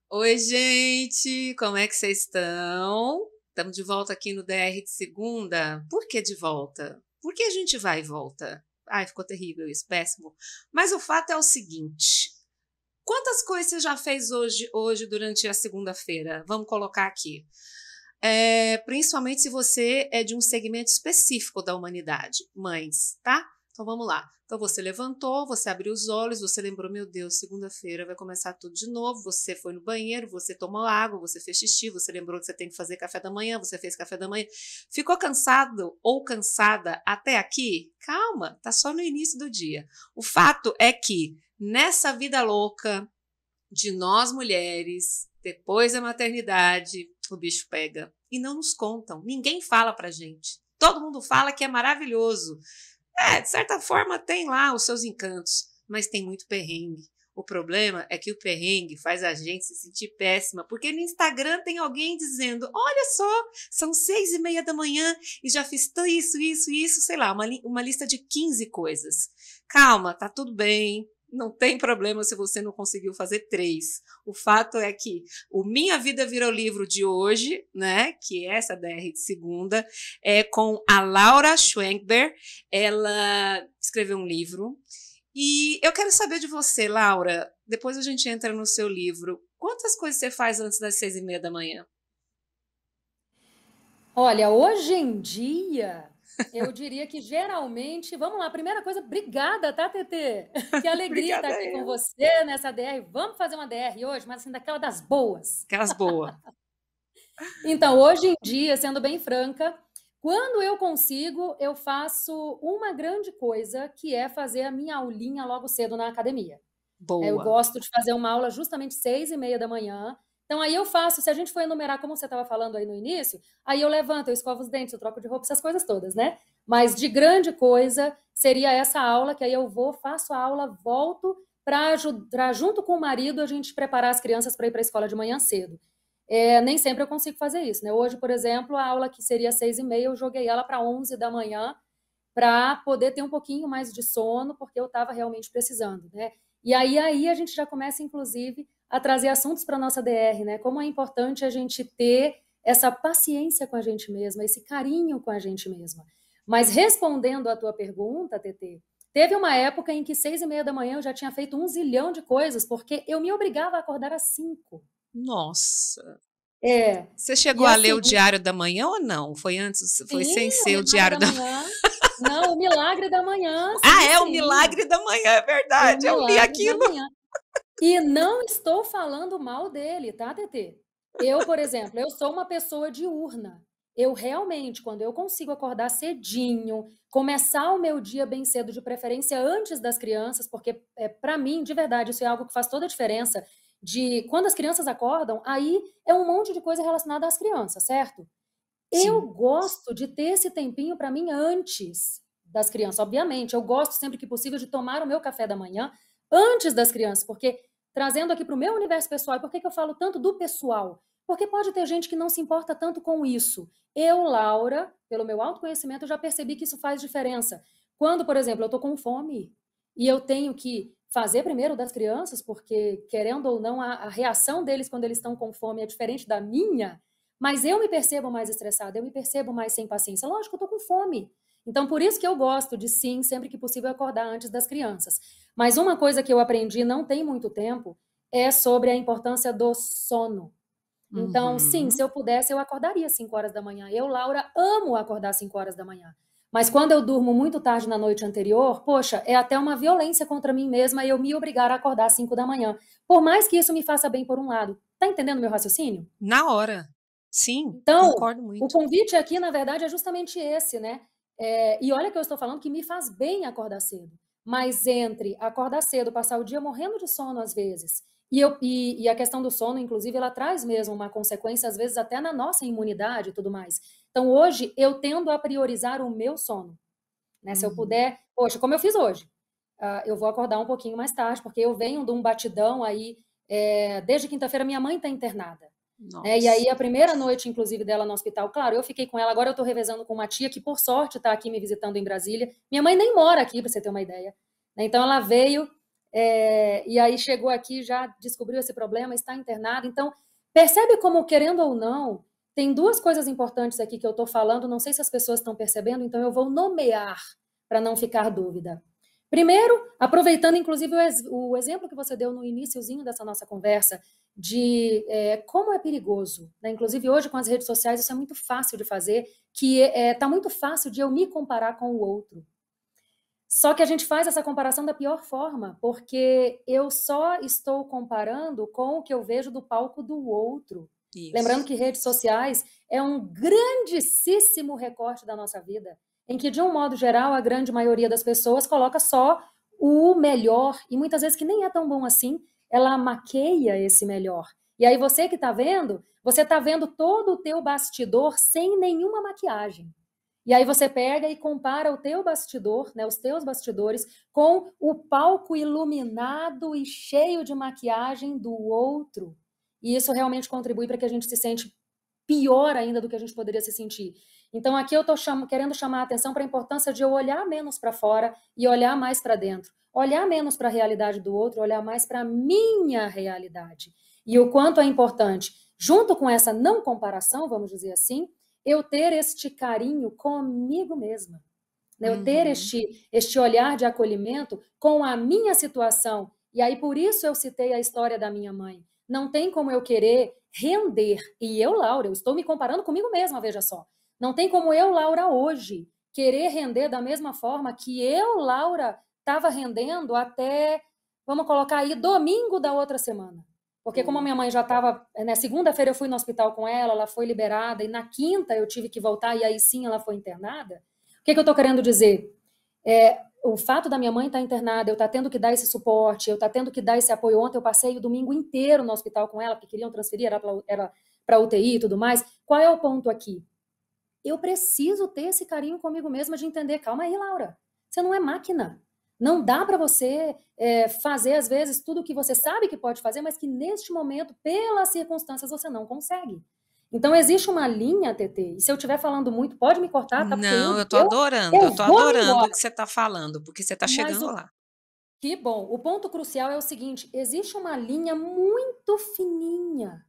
Oi, gente, como é que vocês estão? Estamos de volta aqui no DR de segunda. Por que de volta? Por que a gente vai e volta? Ai, ficou terrível isso, péssimo. Mas o fato é o seguinte: quantas coisas você já fez hoje durante a segunda-feira? Vamos colocar aqui. Principalmente se você é de um segmento específico da humanidade, mães, tá? Então vamos lá. Então você levantou, você abriu os olhos, você lembrou, meu Deus, segunda-feira vai começar tudo de novo, você foi no banheiro, você tomou água, você fez xixi, você lembrou que você tem que fazer café da manhã, você fez café da manhã. Ficou cansado ou cansada até aqui? Calma, tá só no início do dia. O fato é que nessa vida louca de nós mulheres, depois da maternidade, o bicho pega. E não nos contam, ninguém fala pra gente. Todo mundo fala que é maravilhoso. De certa forma tem lá os seus encantos, mas tem muito perrengue. O problema é que o perrengue faz a gente se sentir péssima, porque no Instagram tem alguém dizendo, olha só, são 6:30 da manhã e já fiz isso, sei lá, uma lista de 15 coisas. Calma, tá tudo bem. Não tem problema se você não conseguiu fazer 3. O fato é que o Minha Vida Virou Livro de hoje, né, que é essa DR de segunda, é com a Laura Schwenkber. Ela escreveu um livro. E eu quero saber de você, Laura, depois a gente entra no seu livro. Quantas coisas você faz antes das 6:30 da manhã? Olha, hoje em dia, eu diria que geralmente, vamos lá, primeira coisa, obrigada, tá, Tetê? Que alegria estar Obrigada, aqui com eu. você nessa DR. Vamos fazer uma DR hoje, mas assim, daquela das boas. Aquelas boas. Então, hoje em dia, sendo bem franca, quando eu consigo, eu faço uma grande coisa, que é fazer a minha aulinha logo cedo na academia. Eu Boa. gosto de fazer uma aula justamente 6:30 da manhã. Então, aí eu faço, se a gente for enumerar, como você estava falando aí no início, aí eu levanto, eu escovo os dentes, eu troco de roupa, essas coisas todas, né? Mas de grande coisa seria essa aula, que aí eu vou, faço a aula, volto para ajudar, junto com o marido, a gente preparar as crianças para ir para a escola de manhã cedo. Nem sempre eu consigo fazer isso, né? Hoje, por exemplo, a aula que seria 6:30, eu joguei ela para 11 da manhã, para poder ter um pouquinho mais de sono, porque eu estava realmente precisando, né? E aí a gente já começa, inclusive, a trazer assuntos para a nossa DR, né? Como é importante a gente ter essa paciência com a gente mesma, esse carinho com a gente mesma. Mas respondendo à tua pergunta, TT, teve uma época em que 6:30 da manhã eu já tinha feito 1 zilhão de coisas, porque eu me obrigava a acordar às 5. Nossa. É, Você chegou e a ler assim, o Diário da Manhã ou não? Foi antes, foi sim, sem o ser o Milagre Diário da da Manhã. Não, o Milagre da Manhã, Ah, sim, é o sim. Milagre da Manhã, é O verdade. Eu li Milagre da aquilo. Manhã. E não estou falando mal dele, tá, Tetê? Eu, por exemplo, eu sou uma pessoa diurna. Eu realmente, quando eu consigo acordar cedinho, começar o meu dia bem cedo, de preferência antes das crianças, porque para mim, de verdade, isso é algo que faz toda a diferença. De quando as crianças acordam, aí é um monte de coisa relacionada às crianças, certo? Eu Sim. gosto de ter esse tempinho para mim antes das crianças, obviamente. Eu gosto sempre que possível de tomar o meu café da manhã antes das crianças, porque trazendo aqui para o meu universo pessoal, e por que eu falo tanto do pessoal? Porque pode ter gente que não se importa tanto com isso. Eu, Laura, pelo meu autoconhecimento, eu já percebi que isso faz diferença. Quando, por exemplo, eu estou com fome e eu tenho que fazer primeiro das crianças, porque, querendo ou não, a reação deles quando eles estão com fome é diferente da minha, mas eu me percebo mais estressada, eu me percebo mais sem paciência. Lógico, eu tô com fome. Então, por isso que eu gosto de, sim, sempre que possível, acordar antes das crianças. Mas uma coisa que eu aprendi não tem muito tempo é sobre a importância do sono. Então, sim, se Uhum. eu pudesse, eu acordaria às 5 horas da manhã. Eu, Laura, amo acordar às 5 horas da manhã. Mas quando eu durmo muito tarde na noite anterior, poxa, é até uma violência contra mim mesma eu me obrigar a acordar às 5 da manhã. Por mais que isso me faça bem por um lado. Tá entendendo meu raciocínio? Na hora. Sim, Então, concordo o muito. convite aqui, na verdade, é justamente esse, né? E olha que eu estou falando que me faz bem acordar cedo. Mas entre acordar cedo, passar o dia morrendo de sono às vezes, e a questão do sono, inclusive, ela traz mesmo uma consequência, às vezes, até na nossa imunidade e tudo mais. Então, hoje, eu tendo a priorizar o meu sono. Né? Se eu Uhum. puder, poxa, como eu fiz hoje, eu vou acordar um pouquinho mais tarde, porque eu venho de um batidão aí, desde quinta-feira minha mãe está internada. Né? E aí, Nossa. a primeira noite, inclusive, dela no hospital, claro, eu fiquei com ela, agora eu estou revezando com uma tia que, por sorte, está aqui me visitando em Brasília. Minha mãe nem mora aqui, para você ter uma ideia. né? Então, ela veio e aí chegou aqui, já descobriu esse problema, está internada. Então, percebe como, querendo ou não, tem duas coisas importantes aqui que eu estou falando, não sei se as pessoas estão percebendo, então eu vou nomear para não ficar dúvida. Primeiro, aproveitando inclusive o exemplo que você deu no iniciozinho dessa nossa conversa, de como é perigoso, né? Inclusive hoje com as redes sociais isso é muito fácil de fazer, que está muito fácil de eu me comparar com o outro. Só que a gente faz essa comparação da pior forma, porque eu só estou comparando com o que eu vejo do palco do outro. Isso. Lembrando que redes sociais é um grandíssimo recorte da nossa vida, em que, de um modo geral, a grande maioria das pessoas coloca só o melhor, e muitas vezes que nem é tão bom assim, ela maqueia esse melhor. E aí você que está vendo, você está vendo todo o teu bastidor sem nenhuma maquiagem. E aí você pega e compara o teu bastidor, né, os teus bastidores, com o palco iluminado e cheio de maquiagem do outro. E isso realmente contribui para que a gente se sente pior ainda do que a gente poderia se sentir. Então aqui eu estou querendo chamar a atenção para a importância de eu olhar menos para fora e olhar mais para dentro. Olhar menos para a realidade do outro, olhar mais para a minha realidade. E o quanto é importante, junto com essa não comparação, vamos dizer assim, eu ter este carinho comigo mesma, né? Eu ter este olhar de acolhimento com a minha situação. E aí, por isso eu citei a história da minha mãe. Não tem como eu querer render. E eu, Laura, eu estou me comparando comigo mesma, veja só. Não tem como eu, Laura, hoje, querer render da mesma forma que eu, Laura, estava rendendo até, vamos colocar aí, domingo da outra semana. Porque como a minha mãe já estava, né, segunda-feira eu fui no hospital com ela foi liberada, e na quinta eu tive que voltar, e aí sim ela foi internada. O que eu estou querendo dizer? O fato da minha mãe estar internada, eu estar tendo que dar esse suporte, eu estar tendo que dar esse apoio. Ontem eu passei o domingo inteiro no hospital com ela, porque queriam transferir, era para UTI e tudo mais. Qual é o ponto aqui? Eu preciso ter esse carinho comigo mesma de entender, calma aí, Laura, você não é máquina. Não dá para você fazer, às vezes, tudo o que você sabe que pode fazer, mas que neste momento, pelas circunstâncias, você não consegue. Então, existe uma linha, TT, e se eu estiver falando muito, pode me cortar, tá? Não, eu tô adorando, eu tô adorando o que você tá falando, porque você tá chegando lá. Que bom. O ponto crucial é o seguinte, existe uma linha muito fininha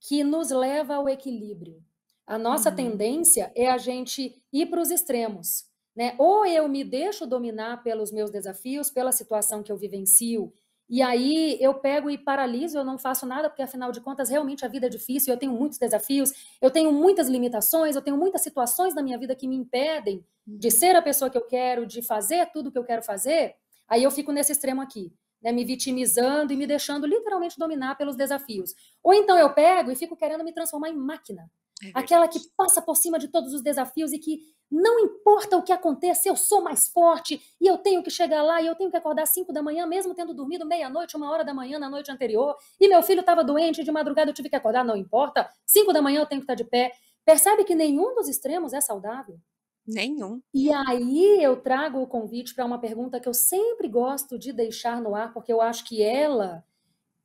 que nos leva ao equilíbrio. A nossa tendência é a gente ir para os extremos, né? Ou eu me deixo dominar pelos meus desafios, pela situação que eu vivencio, e aí eu pego e paraliso, eu não faço nada, porque afinal de contas realmente a vida é difícil, eu tenho muitos desafios, eu tenho muitas limitações, eu tenho muitas situações na minha vida que me impedem de ser a pessoa que eu quero, de fazer tudo que eu quero fazer. Aí eu fico nesse extremo aqui, né, me vitimizando e me deixando literalmente dominar pelos desafios. Ou então eu pego e fico querendo me transformar em máquina. Aquela que passa por cima de todos os desafios e que não importa o que aconteça, eu sou mais forte e eu tenho que chegar lá e eu tenho que acordar 5 da manhã, mesmo tendo dormido meia-noite, 1h da manhã na noite anterior, e meu filho estava doente, de madrugada eu tive que acordar, não importa, 5 da manhã eu tenho que estar de pé. Percebe que nenhum dos extremos é saudável? Nenhum. E aí eu trago o convite para uma pergunta que eu sempre gosto de deixar no ar, porque eu acho que ela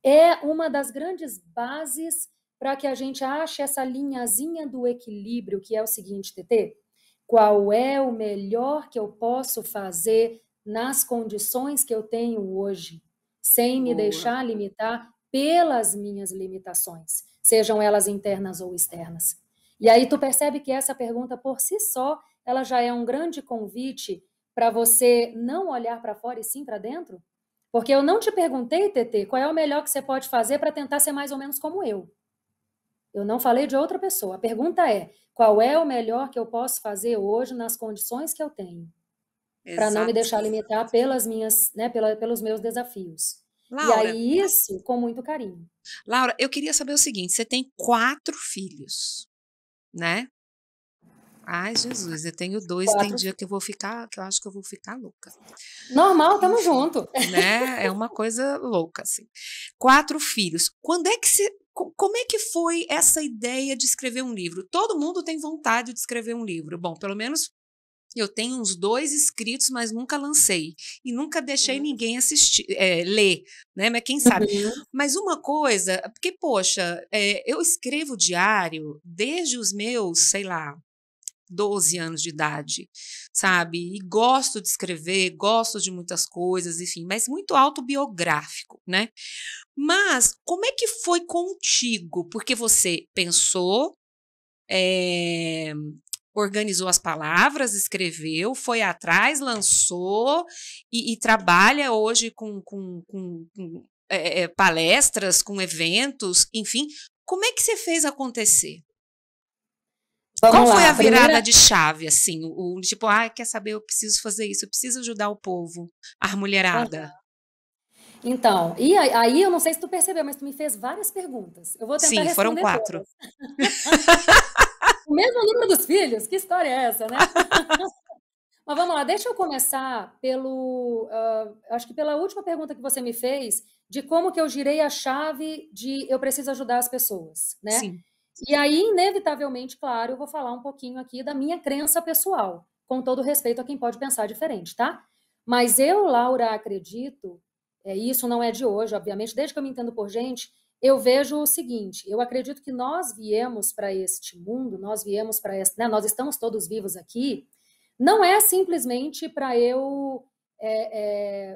é uma das grandes bases para que a gente ache essa linhazinha do equilíbrio, que é o seguinte, TT, qual é o melhor que eu posso fazer nas condições que eu tenho hoje, sem me deixar limitar pelas minhas limitações, sejam elas internas ou externas. E aí tu percebe que essa pergunta por si só, ela já é um grande convite para você não olhar para fora e sim para dentro? Porque eu não te perguntei, TT, qual é o melhor que você pode fazer para tentar ser mais ou menos como eu. Eu não falei de outra pessoa. A pergunta é, qual é o melhor que eu posso fazer hoje nas condições que eu tenho? Para não me deixar limitar pelas minhas, né, pelos meus desafios. Laura, e aí isso com muito carinho. Laura, eu queria saber o seguinte, você tem 4 filhos, né? Ai, Jesus, eu tenho 2, tem dia que eu acho que eu vou ficar louca. Normal, tamo junto. Né? É uma coisa louca, assim. 4 filhos. Como é que foi essa ideia de escrever um livro? Todo mundo tem vontade de escrever um livro. Bom, pelo menos eu tenho uns 2 escritos, mas nunca lancei. E nunca deixei ninguém ler, né? Mas quem sabe? Mas uma coisa, porque, poxa, eu escrevo diário desde os meus, sei lá, 12 anos de idade, sabe? E gosto de escrever, gosto de muitas coisas, enfim, mas muito autobiográfico, né? Mas como é que foi contigo? Porque você pensou, eh, organizou as palavras, escreveu, foi atrás, lançou e trabalha hoje com palestras, com eventos, enfim. Como é que você fez acontecer? Qual Vamos foi a lá. virada Primeira, de chave, assim? Tipo, quer saber, eu preciso fazer isso, eu preciso ajudar o povo, a mulherada. então, e aí eu não sei se tu percebeu, mas tu me fez várias perguntas. Eu vou tentar Sim, foram responder 4. todas. O mesmo número dos filhos? Que história é essa, né? Mas vamos lá, deixa eu começar acho que pela última pergunta que você me fez, de como que eu girei a chave de eu preciso ajudar as pessoas, né? Sim, E aí, inevitavelmente, claro, eu vou falar um pouquinho aqui da minha crença pessoal, com todo respeito a quem pode pensar diferente, tá? Mas eu, Laura, acredito, isso não é de hoje, obviamente, desde que eu me entendo por gente, eu vejo o seguinte, eu acredito que nós viemos para este mundo, nós viemos para esta, né, nós estamos todos vivos aqui, não é simplesmente para eu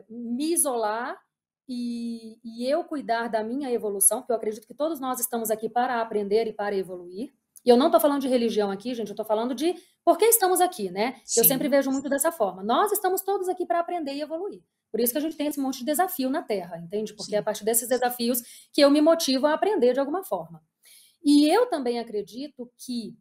me isolar e eu cuidar da minha evolução, porque eu acredito que todos nós estamos aqui para aprender e para evoluir. E eu não estou falando de religião aqui, gente, eu estou falando de por que estamos aqui, né? Eu sempre sim, vejo muito dessa forma. Nós estamos todos aqui para aprender e evoluir. Por isso que a gente tem esse monte de desafio na Terra, entende? Porque é a sim, partir desses desafios que eu me motivo a aprender de alguma forma. E eu também acredito que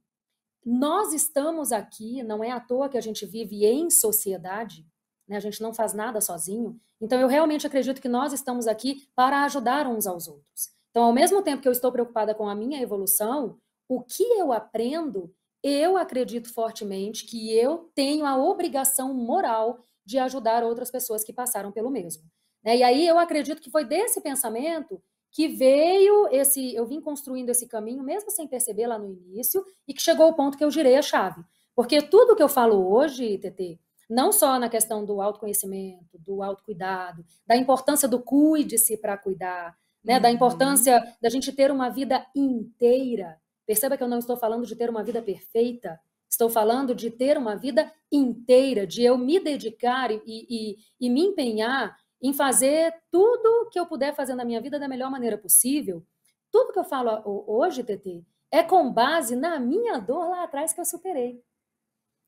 nós estamos aqui, não é à toa que a gente vive em sociedade, né? A gente não faz nada sozinho. Então, eu realmente acredito que nós estamos aqui para ajudar uns aos outros. Então, ao mesmo tempo que eu estou preocupada com a minha evolução, o que eu aprendo, eu acredito fortemente que eu tenho a obrigação moral de ajudar outras pessoas que passaram pelo mesmo. Né? E aí eu acredito que foi desse pensamento que veio eu vim construindo esse caminho, mesmo sem perceber lá no início, e que chegou ao ponto que eu girei a chave. Porque tudo que eu falo hoje, TT, não só na questão do autoconhecimento, do autocuidado, da importância do cuide-se para cuidar, né, da uhum, importância da gente ter uma vida inteira. Perceba que eu não estou falando de ter uma vida perfeita, estou falando de ter uma vida inteira, de eu me dedicar e me empenhar em fazer tudo que eu puder fazer na minha vida da melhor maneira possível. Tudo que eu falo hoje, TT, é com base na minha dor lá atrás que eu superei.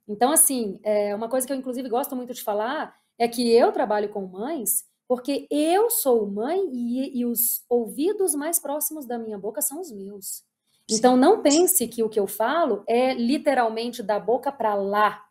Então, assim, uma coisa que eu, inclusive, gosto muito de falar é que eu trabalho com mães porque eu sou mãe e os ouvidos mais próximos da minha boca são os meus. Então, sim, não pense que o que eu falo é literalmente da boca para lá.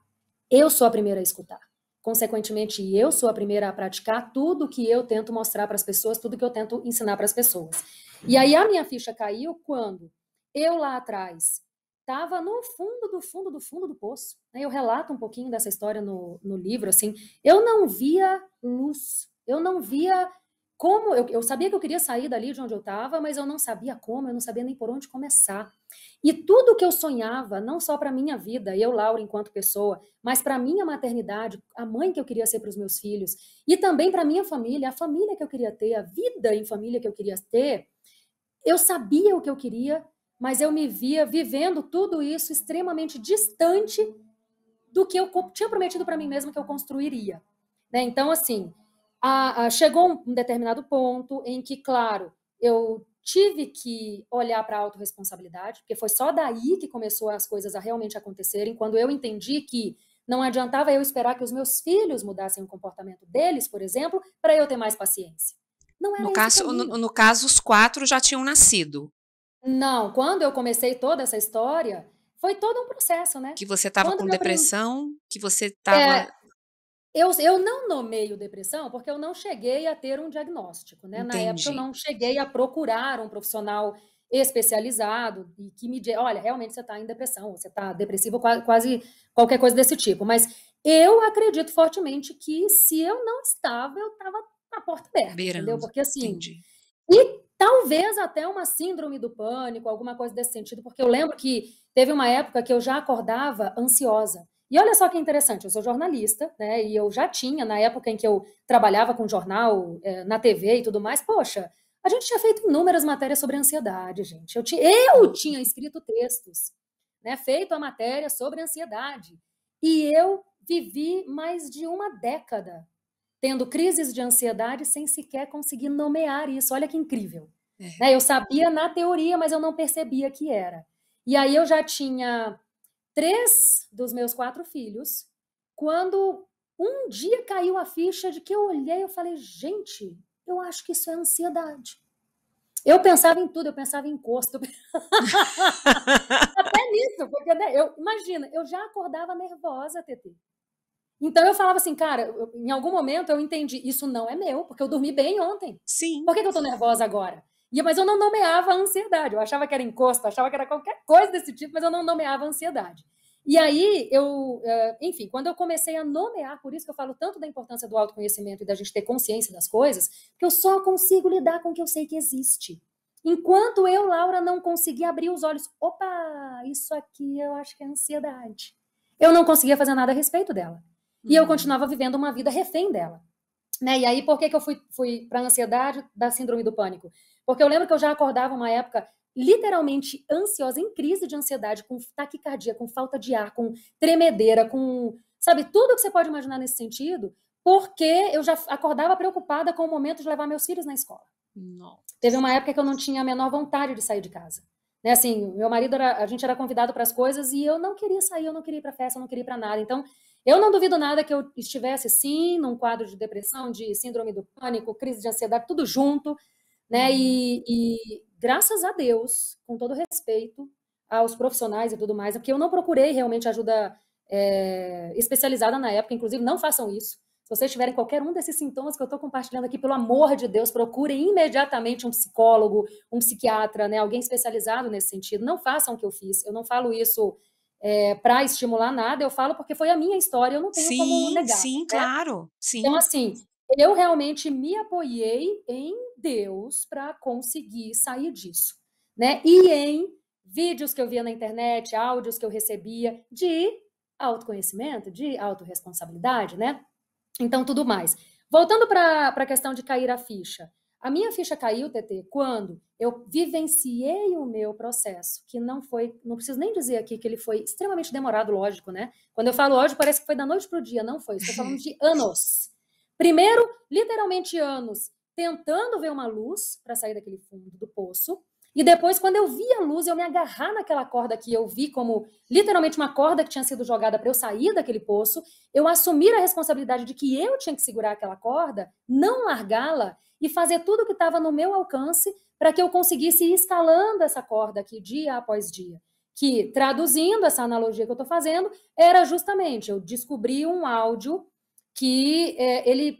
Eu sou a primeira a escutar. Consequentemente, eu sou a primeira a praticar tudo que eu tento mostrar para as pessoas, tudo que eu tento ensinar para as pessoas. E aí a minha ficha caiu quando eu lá atrás estava no fundo do fundo do fundo do poço. Eu relato um pouquinho dessa história no livro, assim. Eu não via luz, eu não via como. Eu sabia que eu queria sair dali de onde eu estava, mas eu não sabia como, eu não sabia nem por onde começar. E tudo que eu sonhava, não só para minha vida, eu, Laura, enquanto pessoa, mas para minha maternidade, a mãe que eu queria ser para os meus filhos, e também para minha família, a família que eu queria ter, a vida em família que eu queria ter, eu sabia o que eu queria, mas eu me via vivendo tudo isso extremamente distante do que eu tinha prometido para mim mesma que eu construiria. Né? Então, assim, chegou um determinado ponto em que, claro, eu tive que olhar para a autorresponsabilidade, porque foi só daí que começou as coisas a realmente acontecerem, quando eu entendi que não adiantava eu esperar que os meus filhos mudassem o comportamento deles, por exemplo, para eu ter mais paciência. Não No era esse o caso caminho. no no caso, os 4 já tinham nascido, Não, quando eu comecei toda essa história, foi todo um processo, né? que você estava Quando com eu, depressão, que você é, estava eu não nomeio depressão porque eu não cheguei a ter um diagnóstico, né? Na época eu entendi. não cheguei a procurar um profissional especializado e que me diga, olha, realmente você está em depressão, você está depressivo, quase qualquer coisa desse tipo. Mas eu acredito fortemente que se eu não estava, eu estava na porta aberta, entendeu? Beirando, Porque assim, entendi. e talvez até uma síndrome do pânico, alguma coisa desse sentido, porque eu lembro que teve uma época que eu já acordava ansiosa. E olha só que interessante, eu sou jornalista, né? E eu já tinha, na época em que eu trabalhava com jornal, na TV e tudo mais, poxa, a gente tinha feito inúmeras matérias sobre ansiedade, gente. Eu tinha Sim. escrito textos. né, feito a matéria sobre ansiedade. E eu vivi mais de uma década tendo crises de ansiedade sem sequer conseguir nomear isso. Olha que incrível. Né? Eu sabia na teoria, mas eu não percebia que era. E aí eu já tinha 3 dos meus 4 filhos, quando um dia caiu a ficha de que eu olhei, eu falei, gente, eu acho que isso é ansiedade. Eu pensava em tudo, eu pensava em encosto. Até nisso, porque né, imagina, eu já acordava nervosa, TT. Então eu falava assim, cara, em algum momento eu entendi, isso não é meu, porque eu dormi bem ontem. Sim. Por que eu tô nervosa agora? Mas eu não nomeava a ansiedade, eu achava que era encosto, achava que era qualquer coisa desse tipo, mas eu não nomeava a ansiedade. E aí, enfim, quando eu comecei a nomear, por isso que eu falo tanto da importância do autoconhecimento e da gente ter consciência das coisas, que eu só consigo lidar com o que eu sei que existe. Enquanto eu, Laura, não consegui abrir os olhos, opa, isso aqui eu acho que é ansiedade. Eu não conseguia fazer nada a respeito dela. E eu continuava vivendo uma vida refém dela. Né? E aí, por que eu fui para a ansiedade da síndrome do pânico? Porque eu lembro que eu já acordava uma época literalmente ansiosa, em crise de ansiedade, com taquicardia, com falta de ar, com tremedeira, com, sabe, tudo que você pode imaginar nesse sentido, porque eu já acordava preocupada com o momento de levar meus filhos na escola. Nossa. Teve uma época que eu não tinha a menor vontade de sair de casa. Né, assim, meu marido, a gente era convidado para as coisas e eu não queria sair, eu não queria ir para festa, eu não queria ir para nada. Então, eu não duvido nada que eu estivesse, sim, num quadro de depressão, de síndrome do pânico, crise de ansiedade, tudo junto, né? E graças a Deus, com todo respeito aos profissionais e tudo mais, porque eu não procurei realmente ajuda especializada na época, inclusive não façam isso. Se vocês tiverem qualquer um desses sintomas que eu estou compartilhando aqui, pelo amor de Deus, procurem imediatamente um psicólogo, um psiquiatra, né? Alguém especializado nesse sentido. Não façam o que eu fiz. Eu não falo isso para estimular nada, eu falo porque foi a minha história, eu não tenho como negar. Sim, né? claro. Sim. Então, assim, eu realmente me apoiei em Deus para conseguir sair disso. Né? E em vídeos que eu via na internet, áudios que eu recebia de autoconhecimento, de autorresponsabilidade, né? Então, tudo mais. Voltando para a questão de cair a ficha. A minha ficha caiu, TT, quando eu vivenciei o meu processo, que não preciso nem dizer aqui que ele foi extremamente demorado, lógico, né? Quando eu falo hoje, parece que foi da noite para o dia, não foi. Estou falando de anos. Primeiro, literalmente anos, tentando ver uma luz para sair daquele fundo do poço. E depois, quando eu vi a luz, eu me agarrar naquela corda que eu vi como literalmente uma corda que tinha sido jogada para eu sair daquele poço, eu assumir a responsabilidade de que eu tinha que segurar aquela corda, não largá-la e fazer tudo o que estava no meu alcance para que eu conseguisse ir escalando essa corda aqui dia após dia. Que, traduzindo essa analogia que eu estou fazendo, era justamente, eu descobri um áudio que ele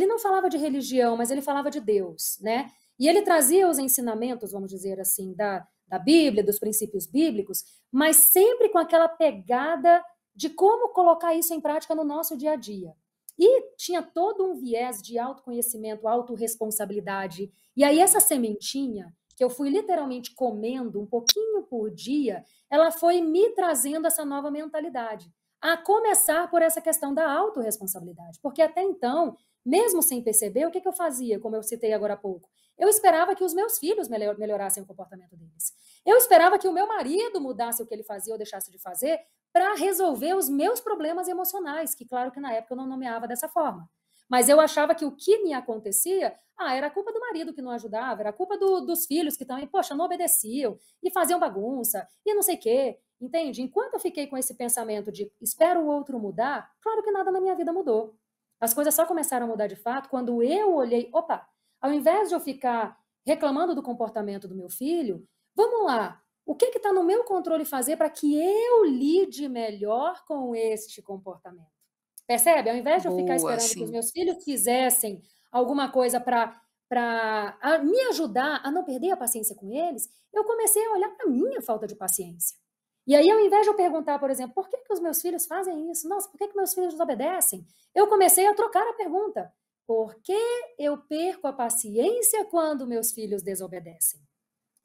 não falava de religião, mas ele falava de Deus, né? E ele trazia os ensinamentos, vamos dizer assim, da Bíblia, dos princípios bíblicos, mas sempre com aquela pegada de como colocar isso em prática no nosso dia a dia. E tinha todo um viés de autoconhecimento, autorresponsabilidade. E aí essa sementinha, que eu fui literalmente comendo um pouquinho por dia, ela foi me trazendo essa nova mentalidade. A começar por essa questão da autorresponsabilidade. Porque até então, mesmo sem perceber, o que eu fazia, como eu citei agora há pouco? Eu esperava que os meus filhos melhorassem o comportamento deles. Eu esperava que o meu marido mudasse o que ele fazia ou deixasse de fazer para resolver os meus problemas emocionais, que claro que na época eu não nomeava dessa forma. Mas eu achava que o que me acontecia, era culpa do marido que não ajudava, era culpa dos filhos que também, poxa, não obedeciam, e faziam bagunça, e não sei o quê. Entende? Enquanto eu fiquei com esse pensamento de espero o outro mudar, claro que nada na minha vida mudou. As coisas só começaram a mudar de fato quando eu olhei, opa, ao invés de eu ficar reclamando do comportamento do meu filho, vamos lá, o que está no meu controle fazer para que eu lide melhor com este comportamento? Percebe? Ao invés de eu ficar esperando que os meus filhos fizessem alguma coisa para me ajudar a não perder a paciência com eles, eu comecei a olhar para a minha falta de paciência. E aí, ao invés de eu perguntar, por exemplo, por que os meus filhos fazem isso? Nossa, por que meus filhos desobedecem? Eu comecei a trocar a pergunta. Por que eu perco a paciência quando meus filhos desobedecem?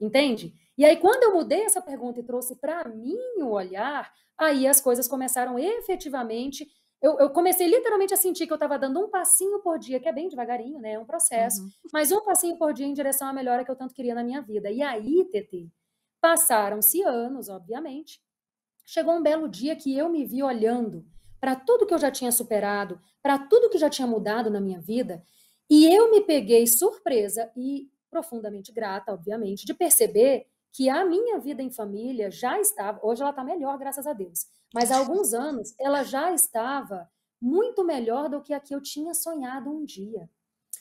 Entende? E aí, quando eu mudei essa pergunta e trouxe para mim o olhar, aí as coisas começaram efetivamente. Eu comecei literalmente a sentir que eu estava dando um passinho por dia, que é bem devagarinho, né? É um processo, mas um passinho por dia em direção à melhora que eu tanto queria na minha vida. E aí, TT, Passaram-se anos, obviamente. Chegou um belo dia que eu me vi olhando para tudo que eu já tinha superado, para tudo que já tinha mudado na minha vida, e eu me peguei surpresa e profundamente grata, obviamente, de perceber que a minha vida em família já estava, hoje ela está melhor, graças a Deus, mas há alguns anos ela já estava muito melhor do que a que eu tinha sonhado um dia.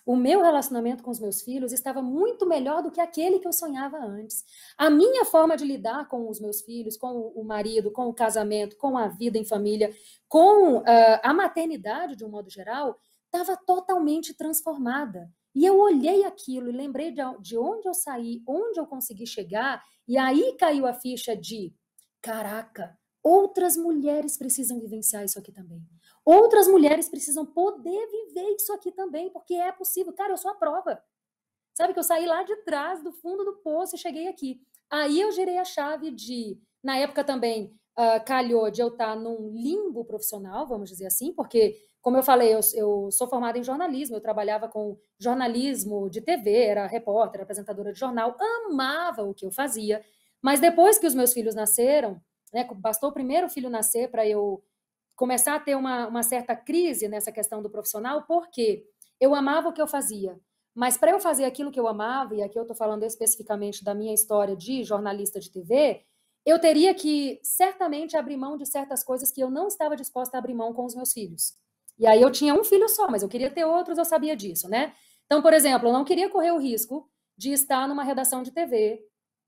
O meu relacionamento com os meus filhos estava muito melhor do que aquele que eu sonhava antes. A minha forma de lidar com os meus filhos, com o marido, com o casamento, com a vida em família, com a maternidade de um modo geral, estava totalmente transformada. E eu olhei aquilo e lembrei de onde eu saí, onde eu consegui chegar, e aí caiu a ficha de: caraca, outras mulheres precisam vivenciar isso aqui também. Outras mulheres precisam poder viver isso aqui também, porque é possível. Cara, eu sou a prova. Sabe que eu saí lá de trás, do fundo do poço e cheguei aqui. Aí eu girei a chave de, na época também, calhou de eu estar num limbo profissional, vamos dizer assim, porque, como eu falei, eu sou formada em jornalismo, eu trabalhava com jornalismo de TV, era repórter, apresentadora de jornal, amava o que eu fazia, mas depois que os meus filhos nasceram, né, bastou o primeiro filho nascer para eu começar a ter uma certa crise nessa questão do profissional, porque eu amava o que eu fazia, mas para eu fazer aquilo que eu amava, e aqui eu estou falando especificamente da minha história de jornalista de TV, eu teria que certamente abrir mão de certas coisas que eu não estava disposta a abrir mão com os meus filhos. E aí eu tinha um filho só, mas eu queria ter outros, eu sabia disso, né? Então, por exemplo, eu não queria correr o risco de estar numa redação de TV,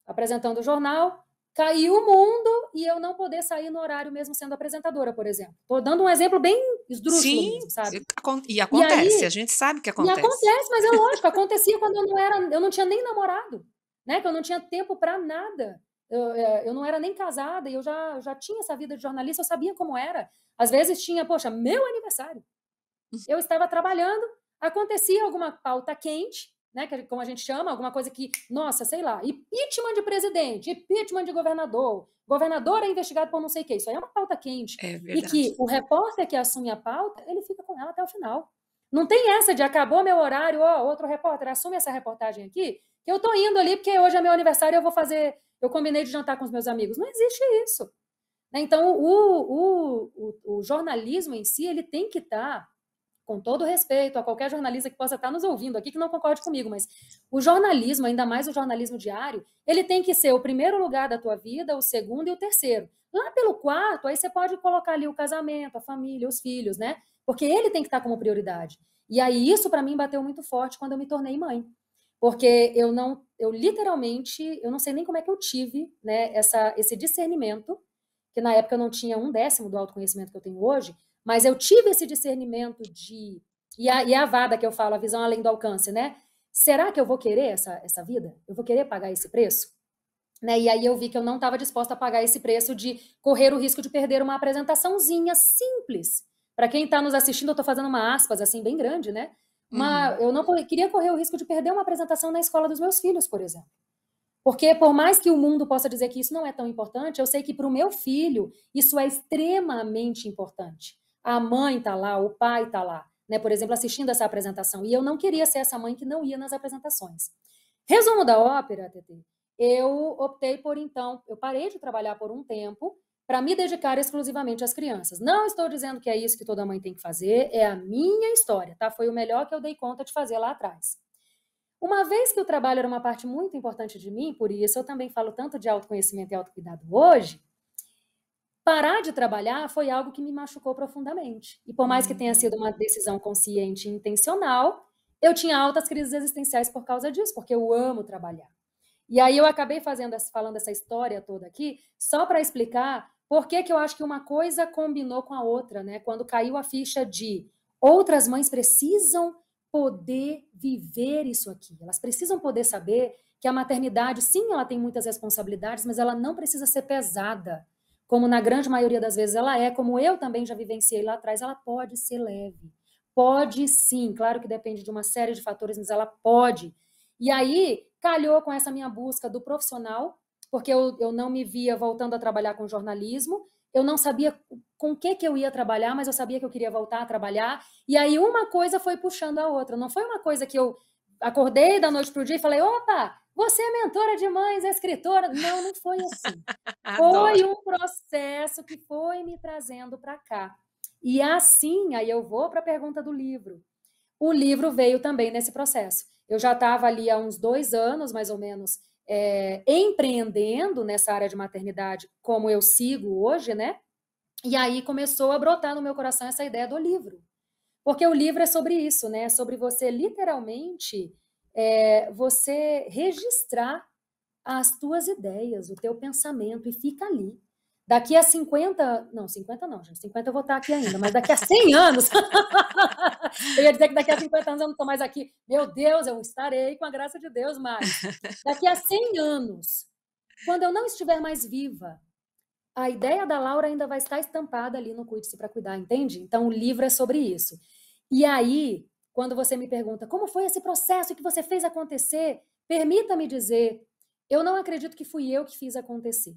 apresentando o jornal, cair o mundo e eu não poder sair no horário mesmo sendo apresentadora, por exemplo. Estou dando um exemplo bem esdrúxulo Sim, mesmo, sabe? e E acontece, a aí, gente sabe que e acontece. acontece, mas é lógico, acontecia quando eu não tinha nem namorado, né? Que eu não tinha tempo para nada. Eu não era nem casada e eu já tinha essa vida de jornalista, eu sabia como era. Às vezes tinha, poxa, meu aniversário. Eu estava trabalhando, acontecia alguma pauta quente, né, como a gente chama, alguma coisa que, nossa, sei lá, impeachment de presidente, impeachment de governador é investigado por não sei o que, isso aí é uma pauta quente. É E verdade. que o repórter que assume a pauta, ele fica com ela até o final. Não tem essa de acabou meu horário, ó, outro repórter assume essa reportagem aqui, que eu tô indo ali porque hoje é meu aniversário e eu vou fazer, eu combinei de jantar com os meus amigos. Não existe isso. Então, o jornalismo em si, ele tem que estar, com todo respeito a qualquer jornalista que possa estar nos ouvindo aqui que não concorde comigo, mas o jornalismo, ainda mais o jornalismo diário, ele tem que ser o primeiro lugar da tua vida, o segundo e o terceiro. Lá pelo quarto, aí você pode colocar ali o casamento, a família, os filhos, né? Porque ele tem que estar como prioridade. E aí isso para mim bateu muito forte quando eu me tornei mãe. Porque eu literalmente, eu não sei nem como é que eu tive, né, esse discernimento, que na época eu não tinha 1/10 do autoconhecimento que eu tenho hoje, mas eu tive esse discernimento de. E a vada que eu falo, a visão além do alcance, né? Será que eu vou querer essa vida? Eu vou querer pagar esse preço? Né? E aí eu vi que eu não estava disposta a pagar esse preço de correr o risco de perder uma apresentaçãozinha simples. Para quem está nos assistindo, eu estou fazendo uma aspas assim bem grande, né? Uhum. Eu não queria correr o risco de perder uma apresentação na escola dos meus filhos, por exemplo. Porque por mais que o mundo possa dizer que isso não é tão importante, eu sei que para o meu filho isso é extremamente importante. A mãe está lá, o pai está lá, né? Por exemplo, assistindo essa apresentação. E eu não queria ser essa mãe que não ia nas apresentações. Resumo da ópera, TT. Eu optei por, então, eu parei de trabalhar por um tempo para me dedicar exclusivamente às crianças. Não estou dizendo que é isso que toda mãe tem que fazer, é a minha história, tá? Foi o melhor que eu dei conta de fazer lá atrás. Uma vez que o trabalho era uma parte muito importante de mim, por isso eu também falo tanto de autoconhecimento e autocuidado hoje, parar de trabalhar foi algo que me machucou profundamente. E por mais que tenha sido uma decisão consciente e intencional, eu tinha altas crises existenciais por causa disso, porque eu amo trabalhar. E aí eu acabei falando essa história toda aqui, só para explicar por que eu acho que uma coisa combinou com a outra, né? Quando caiu a ficha de outras mães precisam poder viver isso aqui. Elas precisam poder saber que a maternidade, sim, ela tem muitas responsabilidades, mas ela não precisa ser pesada. Como na grande maioria das vezes ela é, como eu também já vivenciei lá atrás, ela pode ser leve. Pode sim, claro que depende de uma série de fatores, mas ela pode. E aí, calhou com essa minha busca do profissional, porque eu não me via voltando a trabalhar com jornalismo, eu não sabia com o que eu ia trabalhar, mas eu sabia que eu queria voltar a trabalhar, e aí uma coisa foi puxando a outra, não foi uma coisa que eu acordei da noite para o dia e falei, opa, você é mentora de mães, é escritora. Não, não foi assim. Foi Adoro. um processo que foi me trazendo para cá. E assim, aí eu vou para a pergunta do livro. O livro veio também nesse processo. Eu já estava ali há uns 2 anos, mais ou menos, empreendendo nessa área de maternidade, como eu sigo hoje, né? E aí começou a brotar no meu coração essa ideia do livro. Porque o livro é sobre isso, né? É sobre você literalmente você registrar as tuas ideias, o teu pensamento, e fica ali. Daqui a 50, não, 50 não, gente, 50 eu vou estar aqui ainda, mas daqui a 100 anos, eu ia dizer que daqui a 50 anos eu não estou mais aqui, meu Deus, eu estarei com a graça de Deus, mas daqui a 100 anos, quando eu não estiver mais viva, a ideia da Laura ainda vai estar estampada ali no Cuide-se para Cuidar, entende? Então o livro é sobre isso. E aí, quando você me pergunta como foi esse processo que você fez acontecer, permita-me dizer, eu não acredito que fui eu que fiz acontecer.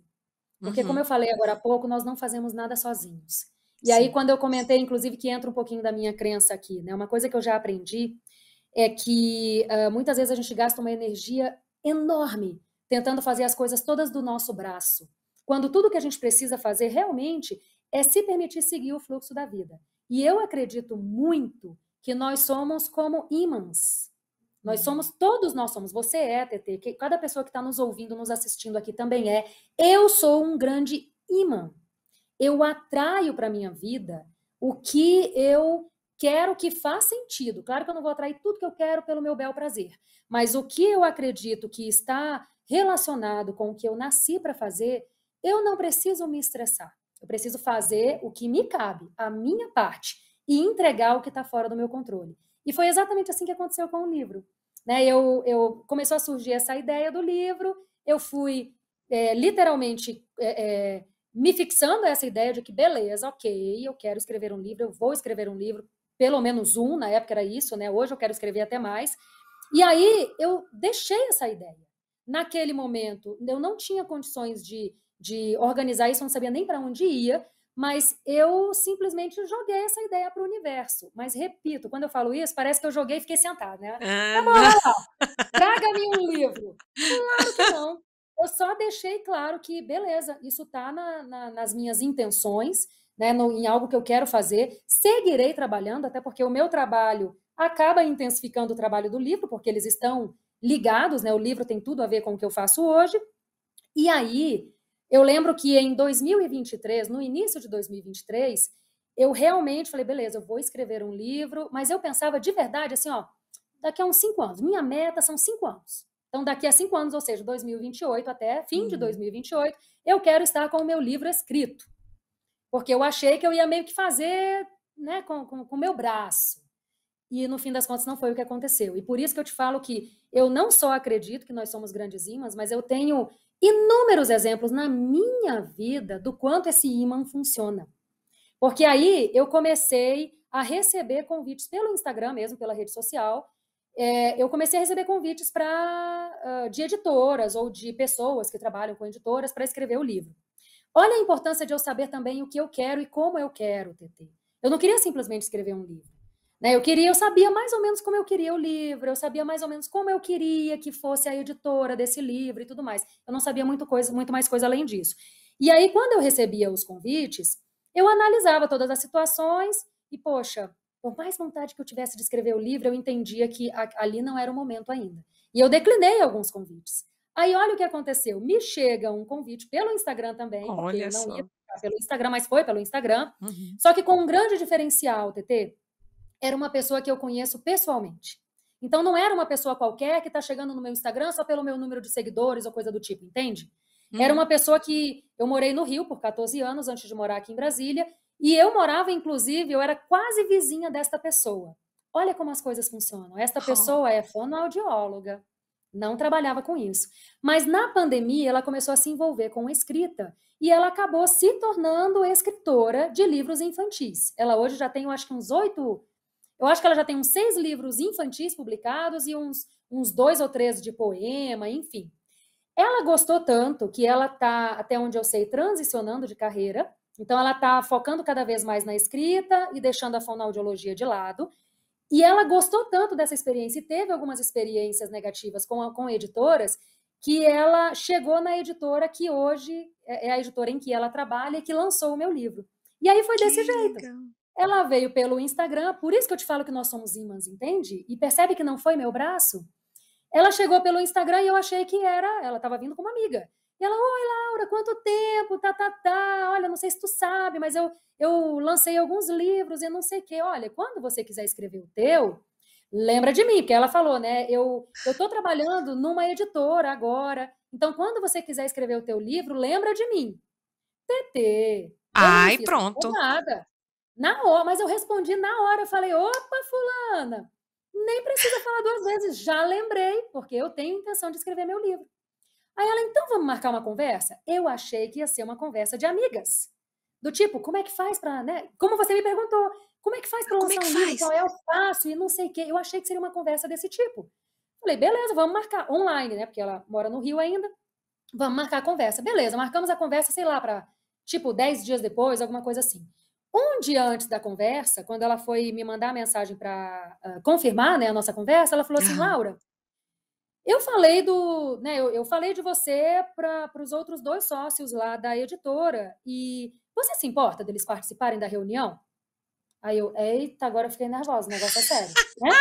Porque, como Uhum, eu falei agora há pouco, nós não fazemos nada sozinhos. E aí, sim. quando eu comentei, inclusive, que entra um pouquinho da minha crença aqui, né? Uma coisa que eu já aprendi é que muitas vezes a gente gasta uma energia enorme tentando fazer as coisas todas do nosso braço, quando tudo que a gente precisa fazer realmente é se permitir seguir o fluxo da vida. E eu acredito muito que nós somos como ímãs. Nós Uhum. somos, todos nós somos. Você é, TT, que cada pessoa que está nos ouvindo, nos assistindo aqui também é. Eu sou um grande imã. Eu atraio para minha vida o que eu quero que faz sentido. Claro que eu não vou atrair tudo que eu quero pelo meu bel prazer, mas o que eu acredito que está relacionado com o que eu nasci para fazer, eu não preciso me estressar. Eu preciso fazer o que me cabe, a minha parte, e entregar o que está fora do meu controle. E foi exatamente assim que aconteceu com o livro. Né? Começou a surgir essa ideia do livro, eu fui literalmente me fixando essa ideia de que, beleza, ok, eu quero escrever um livro, eu vou escrever um livro, pelo menos um, na época era isso, né? Hoje eu quero escrever até mais. E aí eu deixei essa ideia. Naquele momento, eu não tinha condições de organizar isso, eu não sabia nem para onde ia, mas eu simplesmente joguei essa ideia para o universo. Mas repito, quando eu falo isso, parece que eu joguei e fiquei sentada, né? Ah, Tá bom, não. vai lá, traga-me um livro. Claro que não. Eu só deixei claro que, beleza, isso está nas minhas intenções, né, em algo que eu quero fazer. Seguirei trabalhando, até porque o meu trabalho acaba intensificando o trabalho do livro, porque eles estão ligados, né? O livro tem tudo a ver com o que eu faço hoje. E aí, eu lembro que em 2023, no início de 2023, eu realmente falei, beleza, eu vou escrever um livro, mas eu pensava de verdade assim, ó, daqui a uns 5 anos. Minha meta são 5 anos. Então, daqui a 5 anos, ou seja, 2028 até fim de Uhum. 2028, eu quero estar com o meu livro escrito. Porque eu achei que eu ia meio que fazer, né, com o meu braço. E no fim das contas não foi o que aconteceu. E por isso que eu te falo que eu não só acredito que nós somos grandes imãs, mas eu tenho inúmeros exemplos na minha vida do quanto esse imã funciona. Porque aí eu comecei a receber convites pelo Instagram mesmo, pela rede social. Eu comecei a receber convites de editoras ou de pessoas que trabalham com editoras para escrever o livro. Olha a importância de eu saber também o que eu quero e como eu quero, TT. Eu não queria simplesmente escrever um livro. Né? Eu sabia mais ou menos como eu queria o livro, eu sabia mais ou menos como eu queria que fosse a editora desse livro e tudo mais. Eu não sabia muito mais coisa além disso. E aí, quando eu recebia os convites, eu analisava todas as situações e, poxa, por mais vontade que eu tivesse de escrever o livro, eu entendia que ali não era o momento ainda. E eu declinei alguns convites. Aí, olha o que aconteceu. Me chega um convite pelo Instagram também, porque Olha eu não ia só. ficar pelo Instagram, mas foi pelo Instagram. Uhum. Só que com um grande diferencial, TT, era uma pessoa que eu conheço pessoalmente. Então, não era uma pessoa qualquer que está chegando no meu Instagram só pelo meu número de seguidores ou coisa do tipo, entende? Era Uhum. uma pessoa que eu morei no Rio por 14 anos antes de morar aqui em Brasília, e eu morava, inclusive, eu era quase vizinha desta pessoa. Olha como as coisas funcionam. Esta Oh. pessoa é fonoaudióloga, não trabalhava com isso. Mas na pandemia, ela começou a se envolver com escrita e ela acabou se tornando escritora de livros infantis. Ela hoje já tem, eu acho que uns 8, eu acho que ela já tem uns 6 livros infantis publicados e uns 2 ou 3 de poema, enfim. Ela gostou tanto que ela está, até onde eu sei, transicionando de carreira. Então, ela está focando cada vez mais na escrita e deixando a fonoaudiologia de lado. E ela gostou tanto dessa experiência e teve algumas experiências negativas com editoras, que ela chegou na editora que hoje é a editora em que ela trabalha e que lançou o meu livro. E aí foi desse Que jeito. legal. Ela veio pelo Instagram, por isso que eu te falo que nós somos imãs, entende? E percebe que não foi meu braço? Ela chegou pelo Instagram e eu achei que ela estava vindo com uma amiga. E ela, oi, Laura, quanto tempo, olha, não sei se tu sabe, mas eu lancei alguns livros e não sei o quê. Olha, quando você quiser escrever o teu, lembra de mim, porque ela falou, né, eu tô trabalhando numa editora agora, então quando você quiser escrever o teu livro, lembra de mim. TT, eu não Ai, fiz pronto. nada. Na hora, mas eu respondi na hora, eu falei, opa, fulana, nem precisa falar duas vezes, já lembrei, porque eu tenho intenção de escrever meu livro. Aí ela, então vamos marcar uma conversa? Eu achei que ia ser uma conversa de amigas. Do tipo, como é que faz para, né? Como você me perguntou, como é que faz para Como é lançar que um livro? faz? Qual é o passo? E não sei o quê. Eu achei que seria uma conversa desse tipo. Falei, beleza, vamos marcar online, né? Porque ela mora no Rio ainda. Vamos marcar a conversa. Beleza, marcamos a conversa, sei lá, para tipo 10 dias depois, alguma coisa assim. Um dia antes da conversa, quando ela foi me mandar a mensagem para confirmar, né, a nossa conversa, ela falou assim, Aham. Laura, eu falei eu falei de você para os outros dois sócios lá da editora e você se importa deles participarem da reunião? Aí eu, eita, agora eu fiquei nervosa, o negócio é sério, né?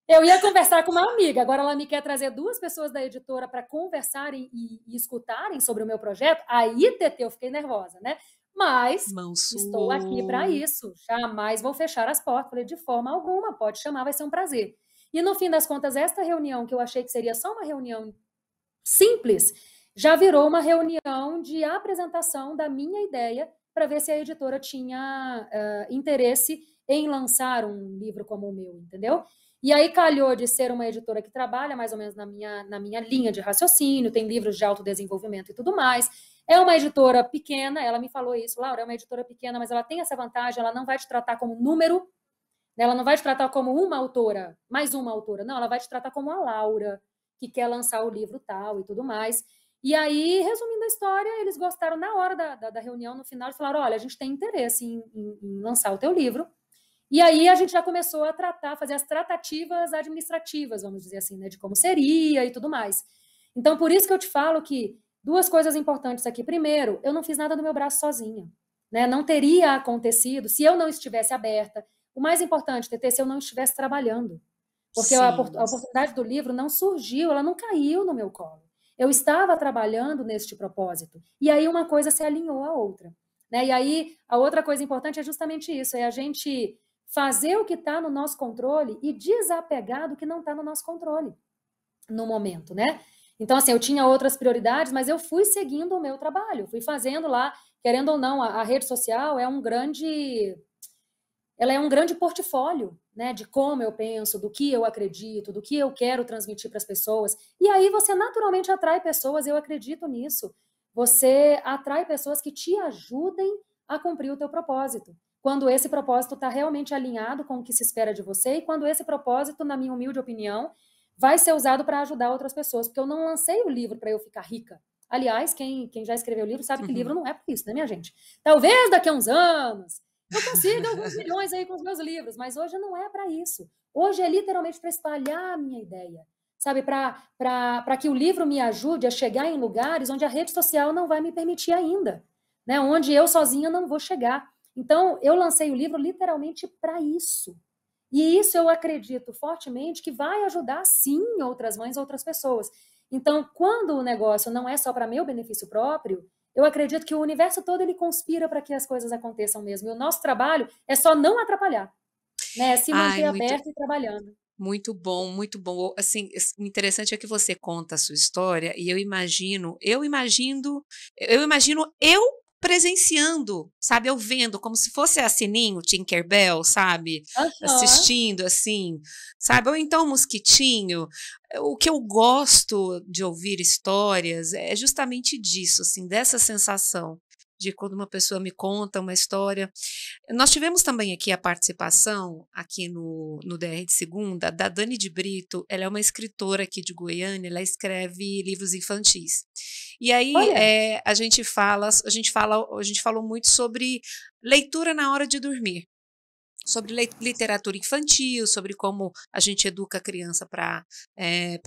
Eu ia conversar com uma amiga, agora ela me quer trazer duas pessoas da editora para conversarem e escutarem sobre o meu projeto. Aí, TT, eu fiquei nervosa, né? Mas Mão estou aqui para suou. isso. Jamais vou fechar as portas. Falei, de forma alguma, pode chamar, vai ser um prazer. E no fim das contas, esta reunião, que eu achei que seria só uma reunião simples, já virou uma reunião de apresentação da minha ideia para ver se a editora tinha interesse em lançar um livro como o meu, entendeu? E aí calhou de ser uma editora que trabalha mais ou menos na minha linha de raciocínio, tem livros de autodesenvolvimento e tudo mais. É uma editora pequena, ela me falou isso, Laura, é uma editora pequena, mas ela tem essa vantagem, ela não vai te tratar como número, ela não vai te tratar como uma autora, mais uma autora, não, ela vai te tratar como a Laura, que quer lançar o livro tal e tudo mais. E aí, resumindo a história, eles gostaram na hora da reunião, no final, e falaram, olha, a gente tem interesse em lançar o teu livro. E aí a gente já começou a fazer as tratativas administrativas, vamos dizer assim, né, de como seria e tudo mais. Então, por isso que eu te falo que duas coisas importantes aqui. Primeiro, eu não fiz nada do meu braço sozinha, né? Não teria acontecido se eu não estivesse aberta. O mais importante, TT, se eu não estivesse trabalhando. Porque a Sim. oportunidade do livro não surgiu, ela não caiu no meu colo. Eu estava trabalhando neste propósito. E aí uma coisa se alinhou à outra. Né? E aí a outra coisa importante é justamente isso, é a gente fazer o que está no nosso controle e desapegar do que não está no nosso controle no momento, né? Então, assim, eu tinha outras prioridades, mas eu fui seguindo o meu trabalho, fui fazendo lá, querendo ou não, a rede social ela é um grande portfólio, né, de como eu penso, do que eu acredito, do que eu quero transmitir para as pessoas. E aí você naturalmente atrai pessoas, eu acredito nisso. Você atrai pessoas que te ajudem a cumprir o teu propósito. Quando esse propósito está realmente alinhado com o que se espera de você e quando esse propósito, na minha humilde opinião, vai ser usado para ajudar outras pessoas, porque eu não lancei o livro para eu ficar rica. Aliás, quem já escreveu o livro sabe que livro não é para isso, né, minha gente? Talvez daqui a uns anos eu consigo alguns milhões aí com os meus livros, mas hoje não é para isso. Hoje é literalmente para espalhar a minha ideia, sabe? Para que o livro me ajude a chegar em lugares onde a rede social não vai me permitir ainda, né? Onde eu sozinha não vou chegar. Então, eu lancei o livro literalmente para isso. E isso eu acredito fortemente que vai ajudar, sim, outras mães, outras pessoas. Então, quando o negócio não é só para meu benefício próprio, eu acredito que o universo todo ele conspira para que as coisas aconteçam mesmo. E o nosso trabalho é só não atrapalhar, né? É se Ai, manter muito aberto e trabalhando. muito bom, muito bom. Assim, o interessante é que você conta a sua história e eu imagino eu presenciando, sabe, eu vendo como se fosse a Sininho, Tinkerbell, sabe, Aham. assistindo assim, sabe, ou então o Mosquitinho. O que eu gosto de ouvir histórias é justamente disso, assim, dessa sensação de quando uma pessoa me conta uma história. Nós tivemos também aqui a participação, aqui no DR de Segunda, da Dani de Brito. Ela é uma escritora aqui de Goiânia, ela escreve livros infantis. E aí Olha, a gente falou muito sobre leitura na hora de dormir. sobre literatura infantil, sobre como a gente educa a criança para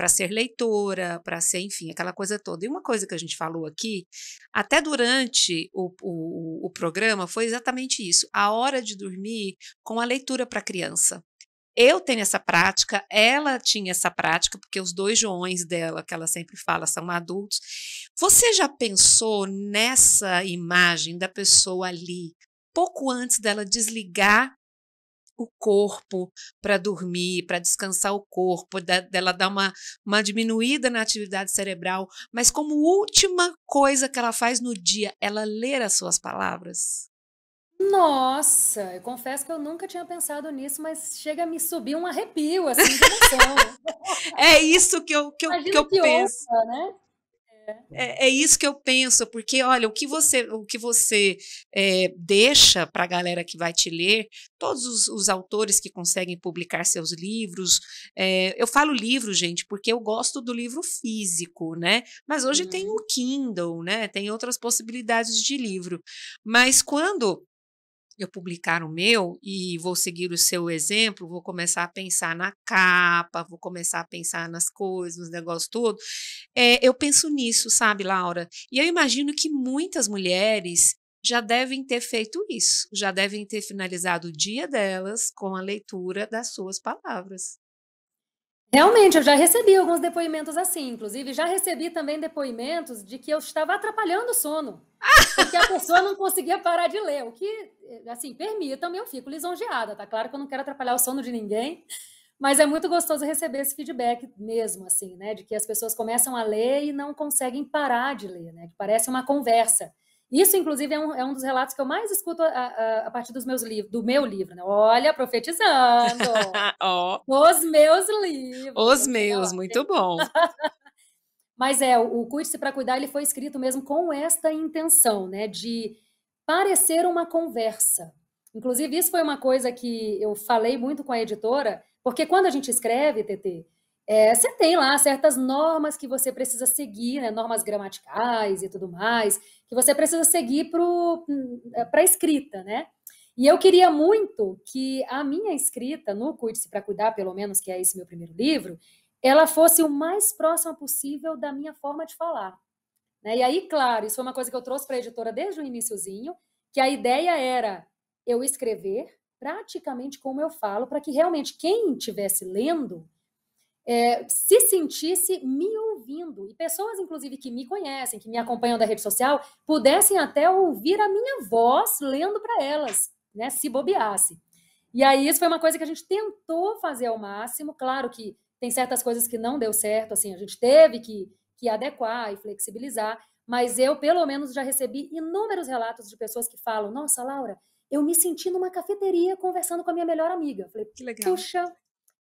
ser leitora, para ser, enfim, aquela coisa toda. E uma coisa que a gente falou aqui, até durante o programa, foi exatamente isso: a hora de dormir com a leitura para a criança. Eu tenho essa prática, ela tinha essa prática, porque os 2 Joões dela, que ela sempre fala, são adultos. Você já pensou nessa imagem da pessoa ali, pouco antes dela desligar o corpo para dormir, para descansar o corpo, dela dar uma diminuída na atividade cerebral, mas como última coisa que ela faz no dia, ela ler as suas palavras? Nossa, eu confesso que eu nunca tinha pensado nisso, mas chega a me subir um arrepio, assim, de emoção. É isso que Imagino eu que penso. ouça, né? É isso que eu penso, porque olha, o que você deixa para a galera que vai te ler, todos os autores que conseguem publicar seus livros, eu falo livro, gente, porque eu gosto do livro físico, né? Mas hoje tem o Uhum. Kindle, né? Tem outras possibilidades de livro. Mas quando eu publicar o meu e vou seguir o seu exemplo, vou começar a pensar na capa, vou começar a pensar nas coisas, nos negócios tudo, eu penso nisso, sabe, Laura? E eu imagino que muitas mulheres já devem ter feito isso, já devem ter finalizado o dia delas com a leitura das suas palavras. Realmente, eu já recebi alguns depoimentos assim, inclusive já recebi também depoimentos de que eu estava atrapalhando o sono, porque a pessoa não conseguia parar de ler, o que, assim, permitam-me, eu fico lisonjeada, tá claro que eu não quero atrapalhar o sono de ninguém, mas é muito gostoso receber esse feedback mesmo, assim, né, de que as pessoas começam a ler e não conseguem parar de ler, né, que parece uma conversa. Isso, inclusive, é um dos relatos que eu mais escuto a partir dos meus livros, do meu livro, né? Olha, profetizando. Ó, Os meus livros, os tem que chegar meus, lá. muito bom. Mas o Cuide-se para Cuidar, ele foi escrito mesmo com esta intenção, né, de parecer uma conversa. Inclusive, isso foi uma coisa que eu falei muito com a editora, porque quando a gente escreve, TT, você tem lá certas normas que você precisa seguir, né, normas gramaticais e tudo mais, que você precisa seguir para a escrita, né? E eu queria muito que a minha escrita no Cuide-se para Cuidar, pelo menos, que é esse meu primeiro livro, ela fosse o mais próxima possível da minha forma de falar. Né? E aí, claro, isso foi uma coisa que eu trouxe para a editora desde o iniciozinho, que a ideia era eu escrever praticamente como eu falo, para que realmente quem estivesse lendo se sentisse me ouvindo. E pessoas, inclusive, que me conhecem, que me acompanham da rede social, pudessem até ouvir a minha voz lendo para elas, né, se bobeasse. E aí, isso foi uma coisa que a gente tentou fazer ao máximo. Claro que tem certas coisas que não deu certo, assim, a gente teve que adequar e flexibilizar, mas eu, pelo menos, já recebi inúmeros relatos de pessoas que falam: Nossa, Laura, eu me senti numa cafeteria conversando com a minha melhor amiga. Eu falei: Que legal. Puxa,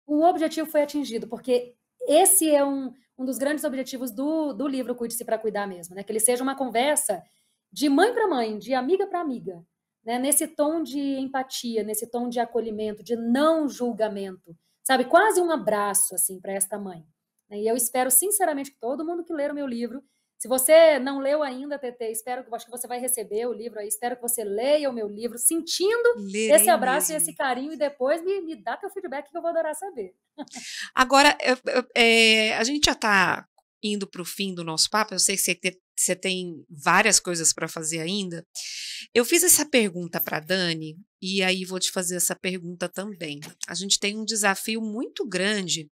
o objetivo foi atingido, porque esse é um dos grandes objetivos do livro Cuide-se para Cuidar mesmo, né? Que ele seja uma conversa de mãe para mãe, de amiga para amiga, né? Nesse tom de empatia, nesse tom de acolhimento, de não julgamento, sabe? Quase um abraço, assim, para esta mãe. E eu espero, sinceramente, que todo mundo que ler o meu livro, se você não leu ainda, TT, acho que você vai receber o livro aí, espero que você leia o meu livro, sentindo esse Lerei abraço e mesmo. esse carinho, e depois me dá teu feedback que eu vou adorar saber. Agora, a gente já está indo para o fim do nosso papo, eu sei que você tem várias coisas para fazer ainda. Eu fiz essa pergunta para a Dani, e aí vou te fazer essa pergunta também. A gente tem um desafio muito grande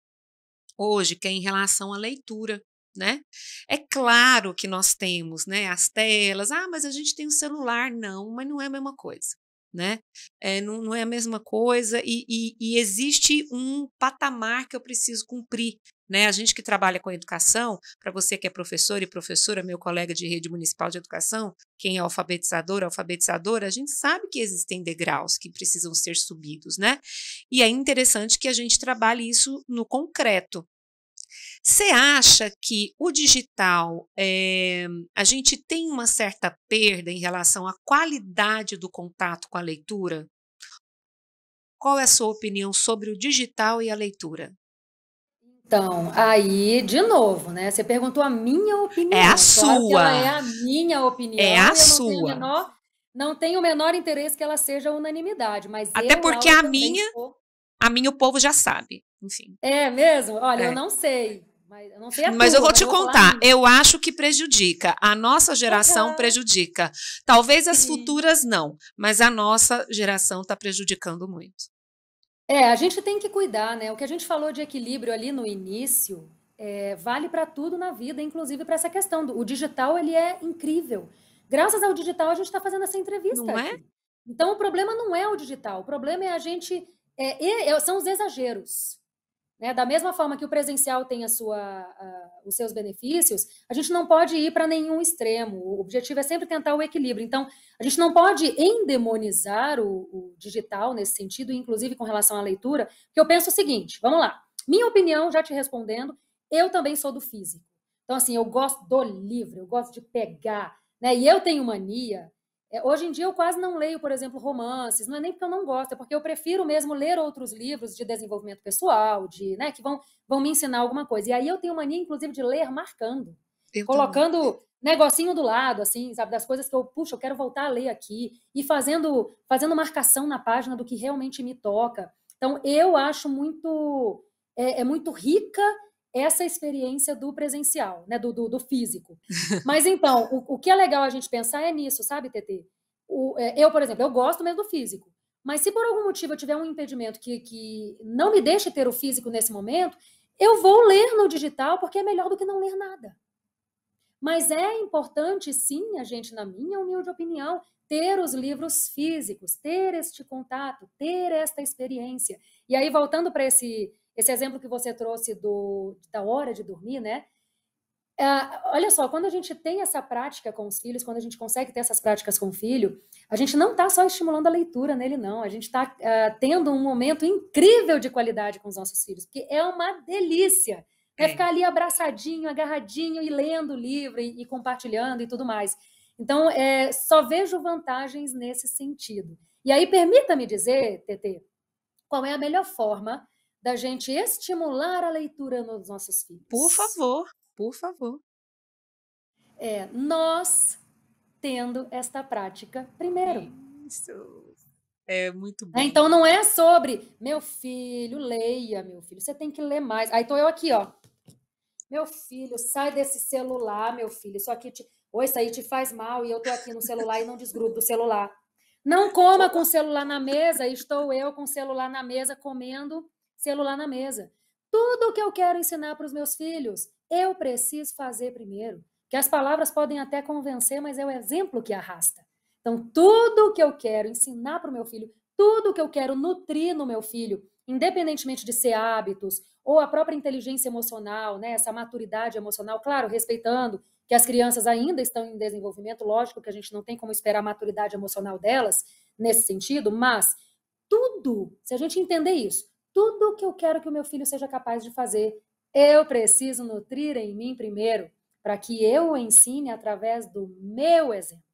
hoje, que é em relação à leitura, né? É claro que nós temos, né, as telas, mas a gente tem o celular, não, mas não é a mesma coisa, né? Não é a mesma coisa e existe um patamar que eu preciso cumprir, né? A gente que trabalha com educação, para você que é professor e professora, meu colega de rede municipal de educação, quem é alfabetizador, alfabetizadora, a gente sabe que existem degraus que precisam ser subidos, né? E é interessante que a gente trabalhe isso no concreto. Você acha que o digital, a gente tem uma certa perda em relação à qualidade do contato com a leitura? Qual é a sua opinião sobre o digital e a leitura? Então, aí, de novo, né? Você perguntou a minha É a opinião. Claro que ela é sua, a minha é a opinião e eu não tenho a sua. menor Não tenho o menor interesse que ela seja unanimidade, mas Até eu, porque Laura, também sou. a minha o povo já sabe, enfim. É mesmo? Olha, eu É. não sei. Mas eu não sei a Mas eu tua, vou mas te eu vou falar a contar, minha. eu acho que prejudica. A nossa geração Aham, prejudica. Talvez as sim. futuras não, mas a nossa geração está prejudicando muito. É, a gente tem que cuidar, né? O que a gente falou de equilíbrio ali no início, vale para tudo na vida, inclusive para essa questão o digital, ele é incrível. Graças ao digital, a gente está fazendo essa entrevista Não é? aqui. Então, o problema não é o digital, o problema é a gente, são os exageros. Né? Da mesma forma que o presencial tem os seus benefícios, a gente não pode ir para nenhum extremo. O objetivo é sempre tentar o equilíbrio. Então, a gente não pode endemonizar o digital nesse sentido, inclusive com relação à leitura, porque eu penso o seguinte: vamos lá. Minha opinião, já te respondendo, eu também sou do físico. Então, assim, eu gosto do livro, eu gosto de pegar, né? E eu tenho mania. Hoje em dia eu quase não leio, por exemplo, romances, não é nem porque eu não gosto, é porque eu prefiro mesmo ler outros livros de desenvolvimento pessoal, né, que vão me ensinar alguma coisa. E aí eu tenho mania, inclusive, de ler marcando, Eu também. colocando negocinho do lado, assim, sabe, das coisas que eu quero voltar a ler aqui, e fazendo marcação na página do que realmente me toca. Então, eu acho muito rica essa experiência do presencial, né, do físico. Mas então, o que é legal a gente pensar é nisso, sabe, TT? Eu, por exemplo, eu gosto mesmo do físico. Mas se por algum motivo eu tiver um impedimento que não me deixe ter o físico nesse momento, eu vou ler no digital porque é melhor do que não ler nada. Mas é importante, sim, a gente, na minha humilde opinião, ter os livros físicos, ter este contato, ter esta experiência. E aí, voltando para esse exemplo que você trouxe da hora de dormir, né? Olha só, quando a gente tem essa prática com os filhos, quando a gente consegue ter essas práticas com o filho, a gente não está só estimulando a leitura nele, não. A gente está tendo um momento incrível de qualidade com os nossos filhos, porque é uma delícia. É É. ficar ali abraçadinho, agarradinho e lendo o livro e compartilhando e tudo mais. Então, só vejo vantagens nesse sentido. E aí, permita-me dizer, TT, qual é a melhor forma da gente estimular a leitura nos nossos Por filhos? favor, por favor. Nós tendo esta prática primeiro. Isso. É muito Né? bom. Então não é sobre meu filho, leia, meu filho, você tem que ler mais. Aí tô eu aqui, ó. Meu filho, sai desse celular, meu filho. Isso aí te faz mal e eu tô aqui no celular e não desgrudo do celular. Não coma com o celular na mesa, estou eu com o celular na mesa comendo celular na mesa. Tudo que eu quero ensinar para os meus filhos, eu preciso fazer primeiro. Que as palavras podem até convencer, mas é o exemplo que arrasta. Então, tudo que eu quero ensinar para o meu filho, tudo que eu quero nutrir no meu filho, independentemente de ser hábitos ou a própria inteligência emocional, né, essa maturidade emocional, claro, respeitando que as crianças ainda estão em desenvolvimento, lógico que a gente não tem como esperar a maturidade emocional delas nesse sentido, mas tudo, se a gente entender isso, tudo que eu quero que o meu filho seja capaz de fazer, eu preciso nutrir em mim primeiro, para que eu o ensine através do meu exemplo.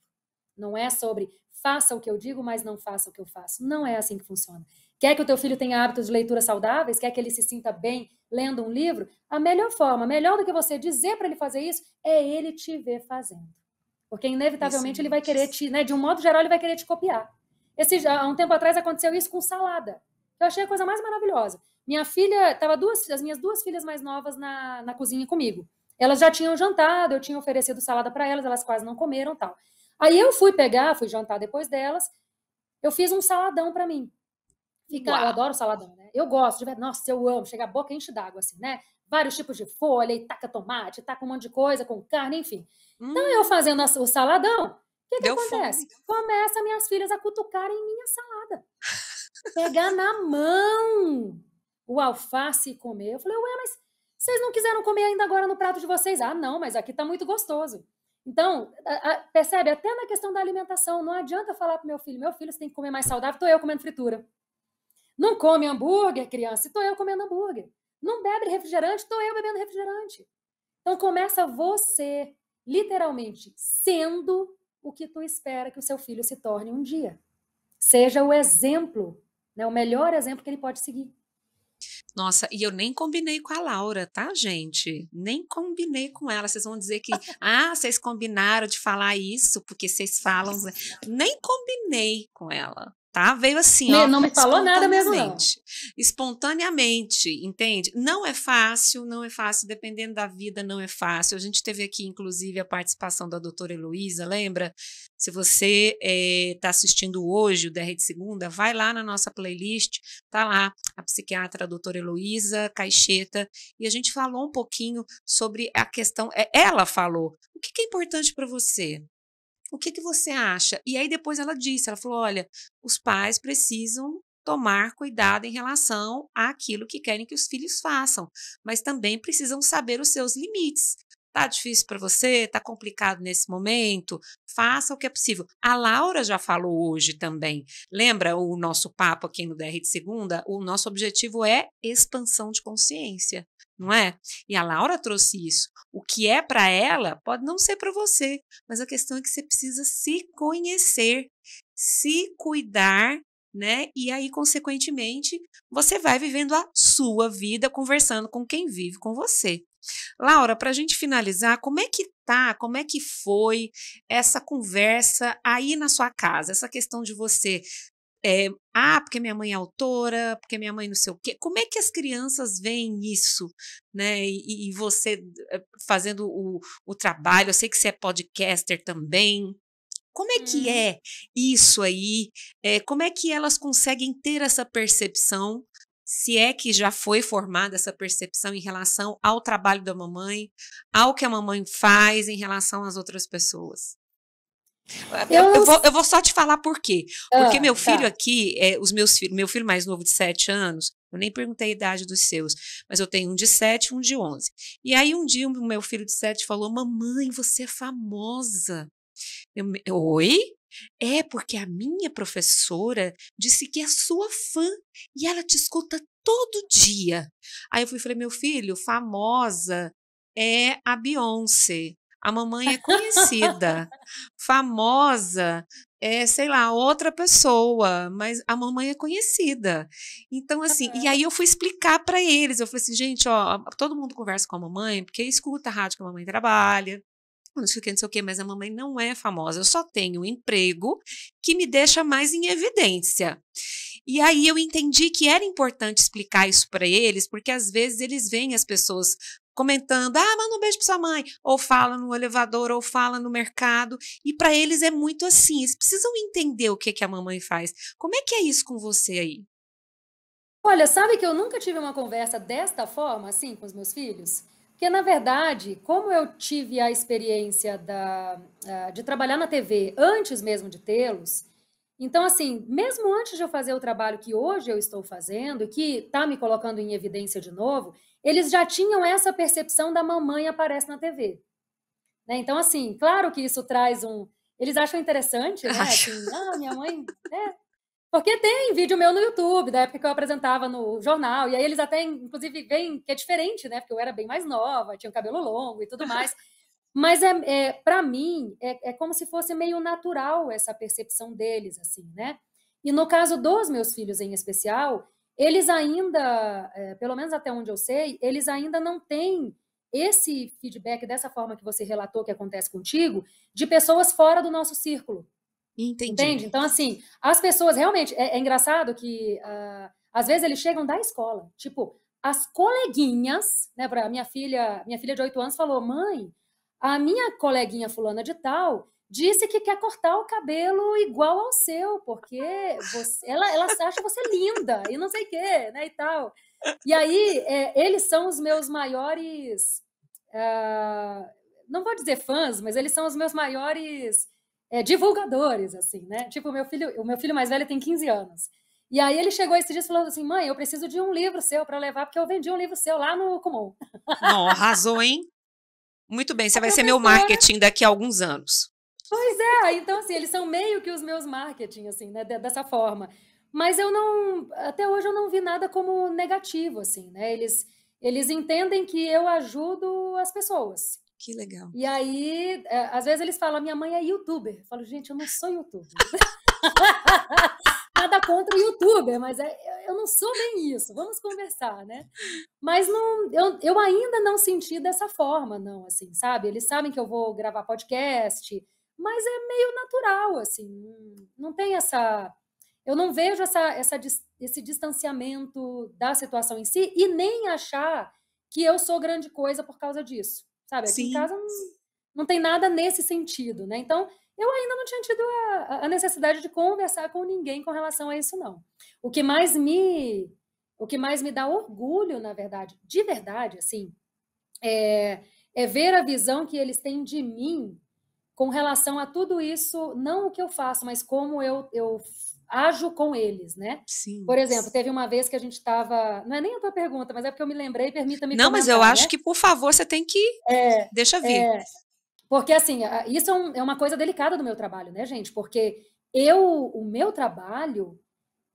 Não é sobre faça o que eu digo, mas não faça o que eu faço. Não é assim que funciona. Quer que o teu filho tenha hábitos de leitura saudáveis? Quer que ele se sinta bem lendo um livro? A melhor forma, melhor do que você dizer para ele fazer isso, é ele te ver fazendo. Porque, inevitavelmente, ele vai querer Excelente. te, né, de um modo geral, ele vai querer te copiar. Há um tempo atrás aconteceu isso com salada. Eu achei a coisa mais maravilhosa. Minha filha, as minhas duas filhas mais novas na cozinha comigo. Elas já tinham jantado, eu tinha oferecido salada para elas quase não comeram tal. Aí eu fui jantar depois delas, eu fiz um saladão para mim. Eu Uau! adoro saladão, né? Eu gosto, nossa, eu amo, chega a boca enche d'água, assim, né? Vários tipos de folha, e taca tomate, taca um monte de coisa, com carne, enfim. Então, eu Hum, fazendo o saladão, o que deu acontece? fome. Começa minhas filhas a cutucarem minha salada. Pegar na mão o alface e comer. Eu falei, ué, mas vocês não quiseram comer ainda agora no prato de vocês? Ah, não, mas aqui tá muito gostoso. Então, percebe, até na questão da alimentação, não adianta falar pro meu filho, você tem que comer mais saudável, tô eu comendo fritura. Não come hambúrguer, criança, estou eu comendo hambúrguer. Não bebe refrigerante, estou eu bebendo refrigerante. Então começa você, literalmente, sendo o que tu espera que o seu filho se torne um dia. Seja o exemplo, né, o melhor exemplo que ele pode seguir. Nossa, e eu nem combinei com a Laura, tá, gente? Nem combinei com ela. Vocês vão dizer que, vocês combinaram de falar isso porque vocês falam. Nem combinei com ela, tá? Veio assim, ó, Não me falou nada mesmo, não. Espontaneamente, entende? Não é fácil, dependendo da vida, não é fácil. A gente teve aqui, inclusive, a participação da doutora Heloísa, lembra? Se você está assistindo hoje o DR de Segunda, vai lá na nossa playlist, tá lá a psiquiatra a doutora Heloísa Caixeta, e a gente falou um pouquinho sobre a questão, ela falou, o que é importante para você? O que você acha? E aí depois ela disse, ela falou, olha, os pais precisam tomar cuidado em relação àquilo que querem que os filhos façam, mas também precisam saber os seus limites. Tá difícil para você? Tá complicado nesse momento? Faça o que é possível. A Laura já falou hoje também. Lembra o nosso papo aqui no DR de Segunda? O nosso objetivo é expansão de consciência, não é? E a Laura trouxe isso. O que é para ela pode não ser para você, mas a questão é que você precisa se conhecer, se cuidar, né? E aí, consequentemente, você vai vivendo a sua vida conversando com quem vive com você. Laura, para a gente finalizar, como é que tá, como é que foi essa conversa aí na sua casa? Essa questão de você, porque minha mãe é autora, porque minha mãe não sei o quê. Como é que as crianças veem isso, né? E você fazendo o trabalho, eu sei que você é podcaster também. Como é que é isso aí? Como é que elas conseguem ter essa percepção, se é que já foi formada essa percepção em relação ao trabalho da mamãe, ao que a mamãe faz em relação às outras pessoas? Eu vou só te falar por quê. Porque meu filho aqui, meu filho mais novo de 7 anos, eu nem perguntei a idade dos seus, mas eu tenho um de 7 e um de 11. E aí um dia o meu filho de 7 falou, mamãe, você é famosa. Oi? É porque a minha professora disse que é sua fã e ela te escuta todo dia. Aí eu falei, meu filho, famosa é a Beyoncé. A mamãe é conhecida. Famosa é, sei lá, outra pessoa, mas a mamãe é conhecida. Então, assim, e aí eu fui explicar para eles. Eu falei assim, gente, ó, todo mundo conversa com a mamãe porque escuta a rádio que a mamãe trabalha. Não sei o que, mas a mamãe não é famosa. Eu só tenho um emprego que me deixa mais em evidência. E aí eu entendi que era importante explicar isso para eles, porque às vezes eles veem as pessoas comentando, manda um beijo para sua mãe, ou fala no elevador, ou fala no mercado, e para eles é muito assim, eles precisam entender o que a mamãe faz. Como é que é isso com você aí? Olha, sabe que eu nunca tive uma conversa desta forma, assim, com os meus filhos? Porque, na verdade, como eu tive a experiência de trabalhar na TV antes mesmo de tê-los, então, assim, mesmo antes de eu fazer o trabalho que hoje eu estou fazendo e que está me colocando em evidência de novo, eles já tinham essa percepção da mamãe aparece na TV. Né? Então, assim, claro que isso traz um... Eles acham interessante, né? Assim, minha mãe... Porque tem vídeo meu no YouTube, da época que eu apresentava no jornal, e aí eles até, inclusive, veem que é diferente, né? Porque eu era bem mais nova, tinha o cabelo longo e tudo mais. Mas, para mim, é como se fosse meio natural essa percepção deles, assim, né? E no caso dos meus filhos em especial, eles ainda, pelo menos até onde eu sei, eles ainda não têm esse feedback dessa forma que você relatou que acontece contigo, de pessoas fora do nosso círculo. Entendi. Entende? Então, assim, as pessoas realmente... É engraçado que, às vezes, eles chegam da escola. Tipo, as coleguinhas, né? Minha filha de 8 anos falou, mãe, a minha coleguinha fulana de tal disse que quer cortar o cabelo igual ao seu, porque ela acha você linda e não sei o quê, né? E tal. E aí, eles são os meus maiores... não vou dizer fãs, mas eles são os meus maiores... divulgadores, assim, né? Tipo, o meu filho mais velho tem 15 anos. E aí ele chegou esses dias e falou assim, mãe, eu preciso de um livro seu para levar, porque eu vendi um livro seu lá no Kumon. Não, arrasou, hein? Muito bem, você vai ser meu marketing daqui a alguns anos. Pois é, então assim, eles são meio que os meus marketing, assim, né? Dessa forma. Mas até hoje eu não vi nada como negativo, assim, né? Eles entendem que eu ajudo as pessoas. Que legal. E aí, às vezes eles falam, minha mãe é youtuber. Eu falo, gente, eu não sou youtuber. nada contra o youtuber, mas eu não sou bem isso. Vamos conversar, né? Mas não, eu ainda não senti dessa forma, não, assim, sabe? Eles sabem que eu vou gravar podcast, mas é meio natural, assim. Não tem essa... Eu não vejo esse distanciamento da situação em si e nem achar que eu sou grande coisa por causa disso, sabe? Aqui em Sim. casa não tem nada nesse sentido, né? Então, eu ainda não tinha tido a necessidade de conversar com ninguém com relação a isso, não. O que mais me dá orgulho, na verdade, de verdade, assim, é ver a visão que eles têm de mim com relação a tudo isso, não o que eu faço, mas como eu ajo com eles, né? Sim. Por exemplo, teve uma vez que a gente estava... Não é nem a tua pergunta, mas é porque eu me lembrei, permita-me Não, comentar, mas eu acho né? que, por favor, você tem que... Deixa vir. Porque, assim, isso é uma coisa delicada do meu trabalho, né, gente? Porque o meu trabalho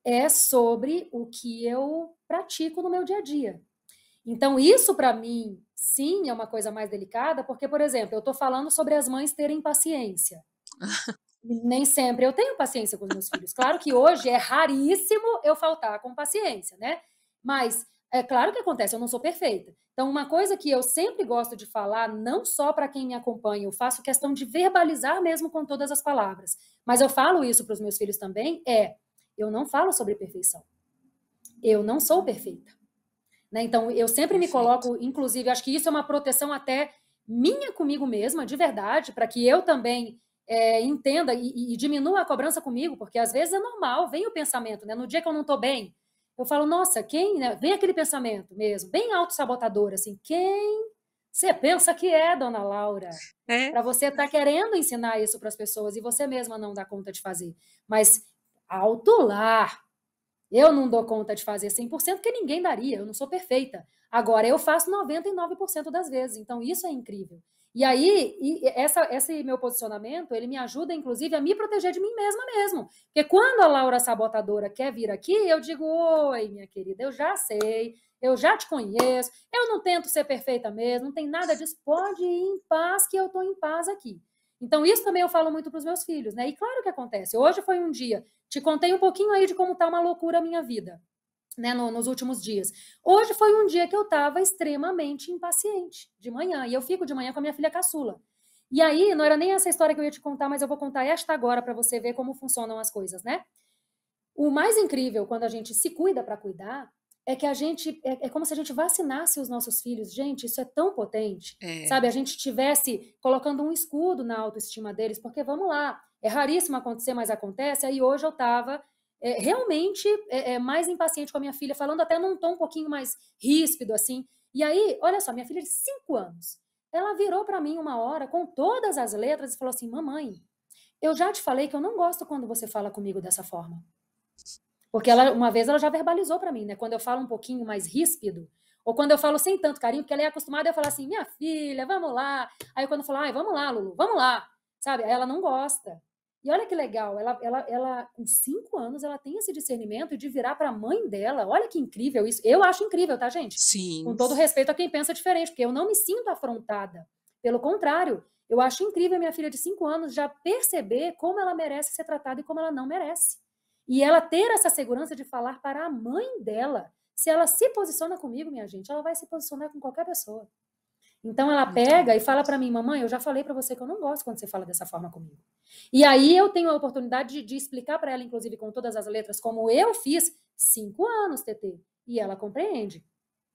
é sobre o que eu pratico no meu dia a dia. Então, isso, para mim, sim, é uma coisa mais delicada, porque, por exemplo, eu estou falando sobre as mães terem paciência. E nem sempre eu tenho paciência com os meus filhos. Claro que hoje é raríssimo eu faltar com paciência, né? Mas é claro que acontece, eu não sou perfeita. Então, uma coisa que eu sempre gosto de falar, não só para quem me acompanha, eu faço questão de verbalizar mesmo com todas as palavras, mas eu falo isso para os meus filhos também, eu não falo sobre perfeição. Eu não sou perfeita. Né? Então, eu sempre me coloco, inclusive, acho que isso é uma proteção até minha comigo mesma, de verdade, para que eu também entenda e diminua a cobrança comigo, porque às vezes é normal, vem o pensamento, né? No dia que eu não estou bem, eu falo, nossa, quem, né? Vem aquele pensamento mesmo, bem autossabotador, assim, quem você pensa que é, dona Laura? Para você estar querendo ensinar isso para as pessoas e você mesma não dá conta de fazer. Mas alto lá, eu não dou conta de fazer 100%, porque ninguém daria, eu não sou perfeita. Agora, eu faço 99% das vezes, então isso é incrível. E aí, esse meu posicionamento, ele me ajuda, inclusive, a me proteger de mim mesma mesmo. Porque quando a Laura sabotadora quer vir aqui, eu digo, oi, minha querida, eu já sei, eu já te conheço, eu não tento ser perfeita mesmo, não tem nada disso, pode ir em paz, que eu estou em paz aqui. Então, isso também eu falo muito para os meus filhos, né? E claro que acontece. Hoje foi um dia, te contei um pouquinho aí de como está uma loucura a minha vida, né, nos últimos dias. Hoje foi um dia que eu estava extremamente impaciente, de manhã, e eu fico de manhã com a minha filha caçula. E aí, não era nem essa história que eu ia te contar, mas eu vou contar esta agora para você ver como funcionam as coisas, né? O mais incrível, quando a gente se cuida para cuidar, é que a gente, é como se a gente vacinasse os nossos filhos. Gente, isso é tão potente, sabe? A gente estivesse colocando um escudo na autoestima deles, porque, vamos lá, é raríssimo acontecer, mas acontece. Aí hoje eu estava realmente mais impaciente com a minha filha, falando até num tom um pouquinho mais ríspido, assim. E aí, olha só, minha filha de 5 anos, ela virou para mim uma hora, com todas as letras, e falou assim, mamãe, eu já te falei que eu não gosto quando você fala comigo dessa forma. Porque uma vez ela já verbalizou para mim, né? Quando eu falo um pouquinho mais ríspido, ou quando eu falo sem tanto carinho, porque ela é acostumada a falar assim, minha filha, vamos lá. Aí quando eu falo, ai, vamos lá, Lulu, vamos lá. Sabe? Aí ela não gosta. E olha que legal, ela com 5 anos, ela tem esse discernimento de virar para a mãe dela. Olha que incrível isso. Eu acho incrível, tá, gente? Sim. Com todo respeito a quem pensa diferente, porque eu não me sinto afrontada. Pelo contrário, eu acho incrível a minha filha de 5 anos já perceber como ela merece ser tratada e como ela não merece. E ela ter essa segurança de falar para a mãe dela. Se ela se posiciona comigo, minha gente, ela vai se posicionar com qualquer pessoa. Então ela pega e fala para mim, mamãe, eu já falei para você que eu não gosto quando você fala dessa forma comigo. E aí eu tenho a oportunidade de explicar para ela, inclusive com todas as letras, como eu fiz 5 anos, TT. E ela compreende.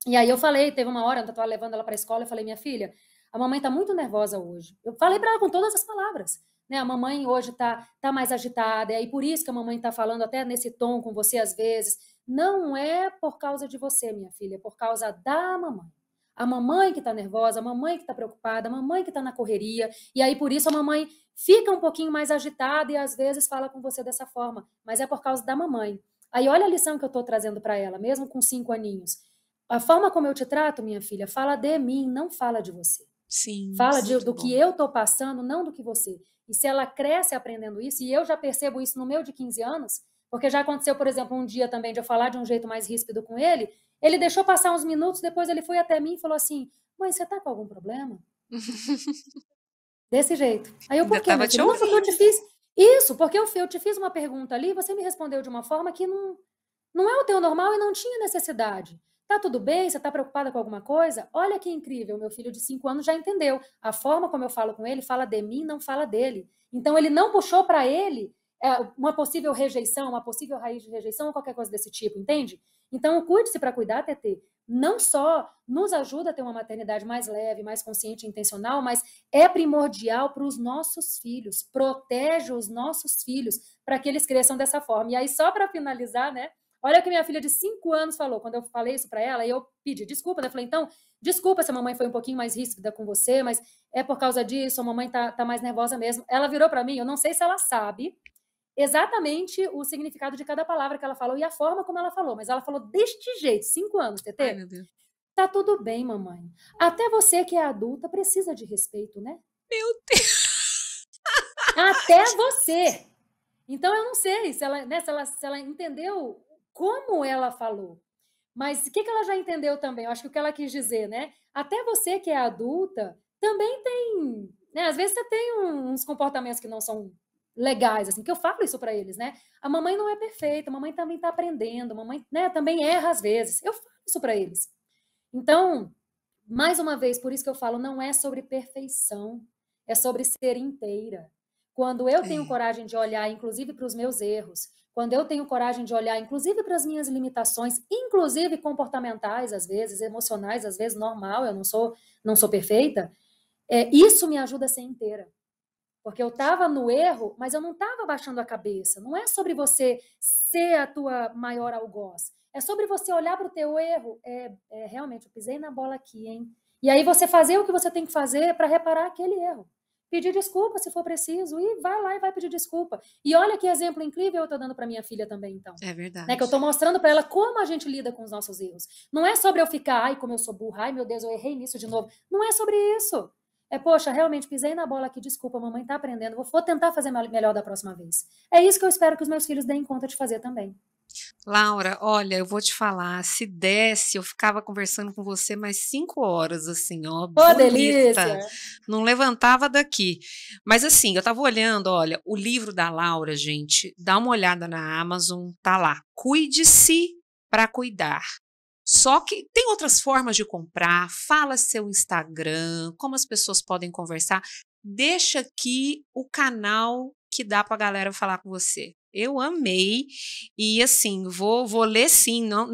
E aí eu falei, teve uma hora, eu estava levando ela para a escola, eu falei, minha filha, a mamãe está muito nervosa hoje. Eu falei para ela com todas as palavras. Né, a mamãe hoje tá mais agitada, e por isso que a mamãe está falando até nesse tom com você às vezes. Não é por causa de você, minha filha, é por causa da mamãe. A mamãe que está nervosa, a mamãe que está preocupada, a mamãe que está na correria, e aí por isso a mamãe fica um pouquinho mais agitada e às vezes fala com você dessa forma, mas é por causa da mamãe. Aí olha a lição que eu estou trazendo para ela, mesmo com 5 aninhos. A forma como eu te trato, minha filha, fala de mim, não fala de você. Sim, fala do que eu estou passando, não do que você. E se ela cresce aprendendo isso, e eu já percebo isso no meu de 15 anos, porque já aconteceu, por exemplo, um dia também de eu falar de um jeito mais ríspido com ele, ele deixou passar uns minutos, depois ele foi até mim e falou assim, mãe, você tá com algum problema? Desse jeito. Aí eu, por quê, meu filho? Não, porque eu te fiz... Isso, porque eu te fiz uma pergunta ali, você me respondeu de uma forma que não é o teu normal e não tinha necessidade. Tá tudo bem? Você tá preocupada com alguma coisa? Olha que incrível, meu filho de 5 anos já entendeu. A forma como eu falo com ele, fala de mim, não fala dele. Então ele não puxou para ele uma possível rejeição, uma possível raiz de rejeição ou qualquer coisa desse tipo, entende? Então, o Cuide-se para Cuidar, TT, não só nos ajuda a ter uma maternidade mais leve, mais consciente e intencional, mas é primordial para os nossos filhos, protege os nossos filhos para que eles cresçam dessa forma. E aí, só para finalizar, né? Olha o que minha filha de 5 anos falou, quando eu falei isso para ela, e eu pedi desculpa, né? Eu falei, então, desculpa se a mamãe foi um pouquinho mais ríspida com você, mas é por causa disso, a mamãe tá mais nervosa mesmo. Ela virou para mim, eu não sei se ela sabe exatamente o significado de cada palavra que ela falou e a forma como ela falou, mas ela falou deste jeito, 5 anos, TT. Ai, meu Deus. Tá tudo bem, mamãe. Até você que é adulta precisa de respeito, né? Meu Deus. Até você. Então eu não sei se ela, né, se ela entendeu como ela falou. Mas o que ela já entendeu também? Eu acho que o que ela quis dizer, né? Até você que é adulta também tem, né? Às vezes você tem uns comportamentos que não são legais, assim, que eu falo isso para eles, né? A mamãe não é perfeita, a mamãe também está aprendendo, a mamãe, né, também erra às vezes. Eu falo isso para eles. Então, mais uma vez, por isso que eu falo, não é sobre perfeição, é sobre ser inteira. Quando eu tenho coragem de olhar, inclusive, para os meus erros, quando eu tenho coragem de olhar, inclusive, para as minhas limitações, inclusive comportamentais, às vezes, emocionais, às vezes, normal, eu não sou perfeita, isso me ajuda a ser inteira. Porque eu estava no erro, mas eu não estava baixando a cabeça. Não é sobre você ser a tua maior algoz. É sobre você olhar para o teu erro. Realmente, eu pisei na bola aqui, hein? E aí você fazer o que você tem que fazer para reparar aquele erro. Pedir desculpa se for preciso. E vai lá e vai pedir desculpa. E olha que exemplo incrível eu estou dando para minha filha também, então. É verdade. Né, que eu estou mostrando para ela como a gente lida com os nossos erros. Não é sobre eu ficar, ai, como eu sou burra, ai, meu Deus, eu errei nisso de novo. Não é sobre isso. Poxa, realmente pisei na bola aqui, desculpa, mamãe tá aprendendo, vou tentar fazer melhor da próxima vez. É isso que eu espero que os meus filhos deem conta de fazer também. Laura, olha, eu vou te falar, se desse, eu ficava conversando com você mais 5 horas, assim, ó, Ô, bonita. delícia! Não levantava daqui. Mas assim, eu tava olhando, olha, o livro da Laura, gente, dá uma olhada na Amazon, tá lá. Cuide-se para cuidar. Só que tem outras formas de comprar, fala seu Instagram, como as pessoas podem conversar. Deixa aqui o canal que dá para a galera falar com você. Eu amei e assim, vou ler sim, não,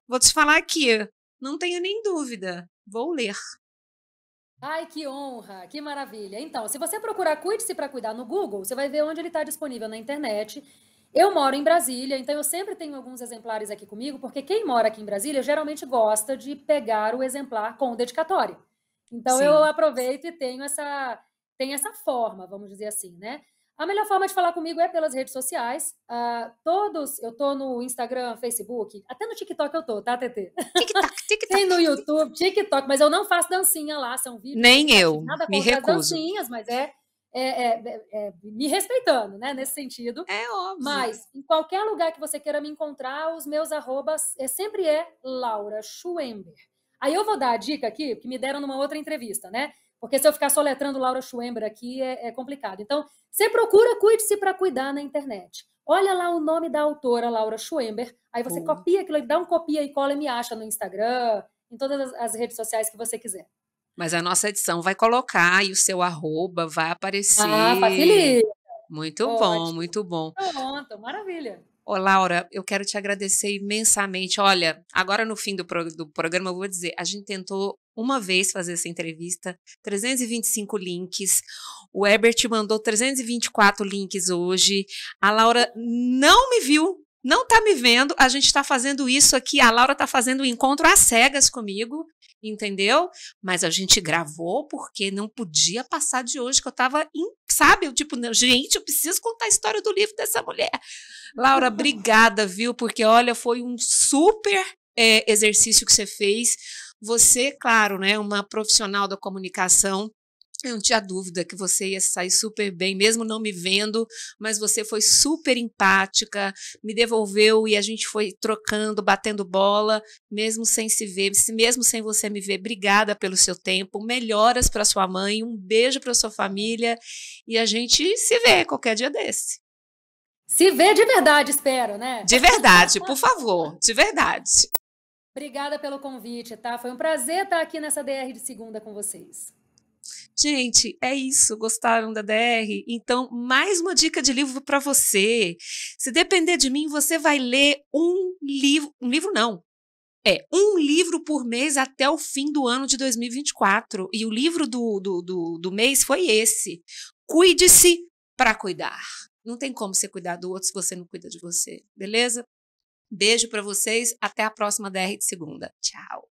vou te falar aqui, não tenho nem dúvida, vou ler. Ai, que honra, que maravilha. Então, se você procurar Cuide-se para Cuidar no Google, você vai ver onde ele está disponível na internet. Eu moro em Brasília, então eu sempre tenho alguns exemplares aqui comigo, porque quem mora aqui em Brasília geralmente gosta de pegar o exemplar com o dedicatório. Então eu aproveito e tenho essa forma, vamos dizer assim, né? A melhor forma de falar comigo é pelas redes sociais. Eu tô no Instagram, Facebook, até no TikTok eu tô, tá, TT? TikTok. Tem no YouTube, TikTok, mas eu não faço dancinha lá, são vídeos. Nem eu, nada me contra as recuso. dancinhas, mas me respeitando, né, nesse sentido. É óbvio. Mas, em qualquer lugar que você queira me encontrar, os meus arrobas sempre é Laura Schwember. Aí eu vou dar a dica aqui, que me deram numa outra entrevista, né? Porque se eu ficar soletrando Laura Schwember aqui, é complicado. Então, você procura Cuide-se para Cuidar na internet. Olha lá o nome da autora, Laura Schwember. Aí você copia aquilo, dá um copia e cola e me acha no Instagram, em todas as redes sociais que você quiser. Mas a nossa edição vai colocar e o seu arroba vai aparecer. Facilita. Muito bom, muito bom. Pronto, maravilha. Ô, Laura, eu quero te agradecer imensamente. Olha, agora no fim do programa eu vou dizer, a gente tentou uma vez fazer essa entrevista, 325 links, o Herbert mandou 324 links hoje, a Laura não me viu, não tá me vendo, a gente tá fazendo isso aqui, a Laura tá fazendo um encontro às cegas comigo, entendeu? Mas a gente gravou porque não podia passar de hoje, que eu tava, sabe? Eu, tipo, gente, eu preciso contar a história do livro dessa mulher. Laura, obrigada, viu? Porque, olha, foi um super exercício que você fez. Você, claro, né, uma profissional da comunicação, Eu não tinha dúvida que você ia sair super bem, mesmo não me vendo, mas você foi super empática, me devolveu e a gente foi trocando, batendo bola, mesmo sem se ver, mesmo sem você me ver. Obrigada pelo seu tempo, melhoras para sua mãe, um beijo para sua família e a gente se vê qualquer dia desse. Se vê de verdade, espero, né? De verdade, por favor, de verdade. Obrigada pelo convite, tá? Foi um prazer estar aqui nessa DR de segunda com vocês. Gente, é isso. Gostaram da DR? Então, mais uma dica de livro para você. Se depender de mim, você vai ler um livro não. Um livro por mês até o fim do ano de 2024. E o livro do mês foi esse. Cuide-se para cuidar. Não tem como você cuidar do outro se você não cuida de você, beleza? Beijo para vocês. Até a próxima DR de segunda. Tchau.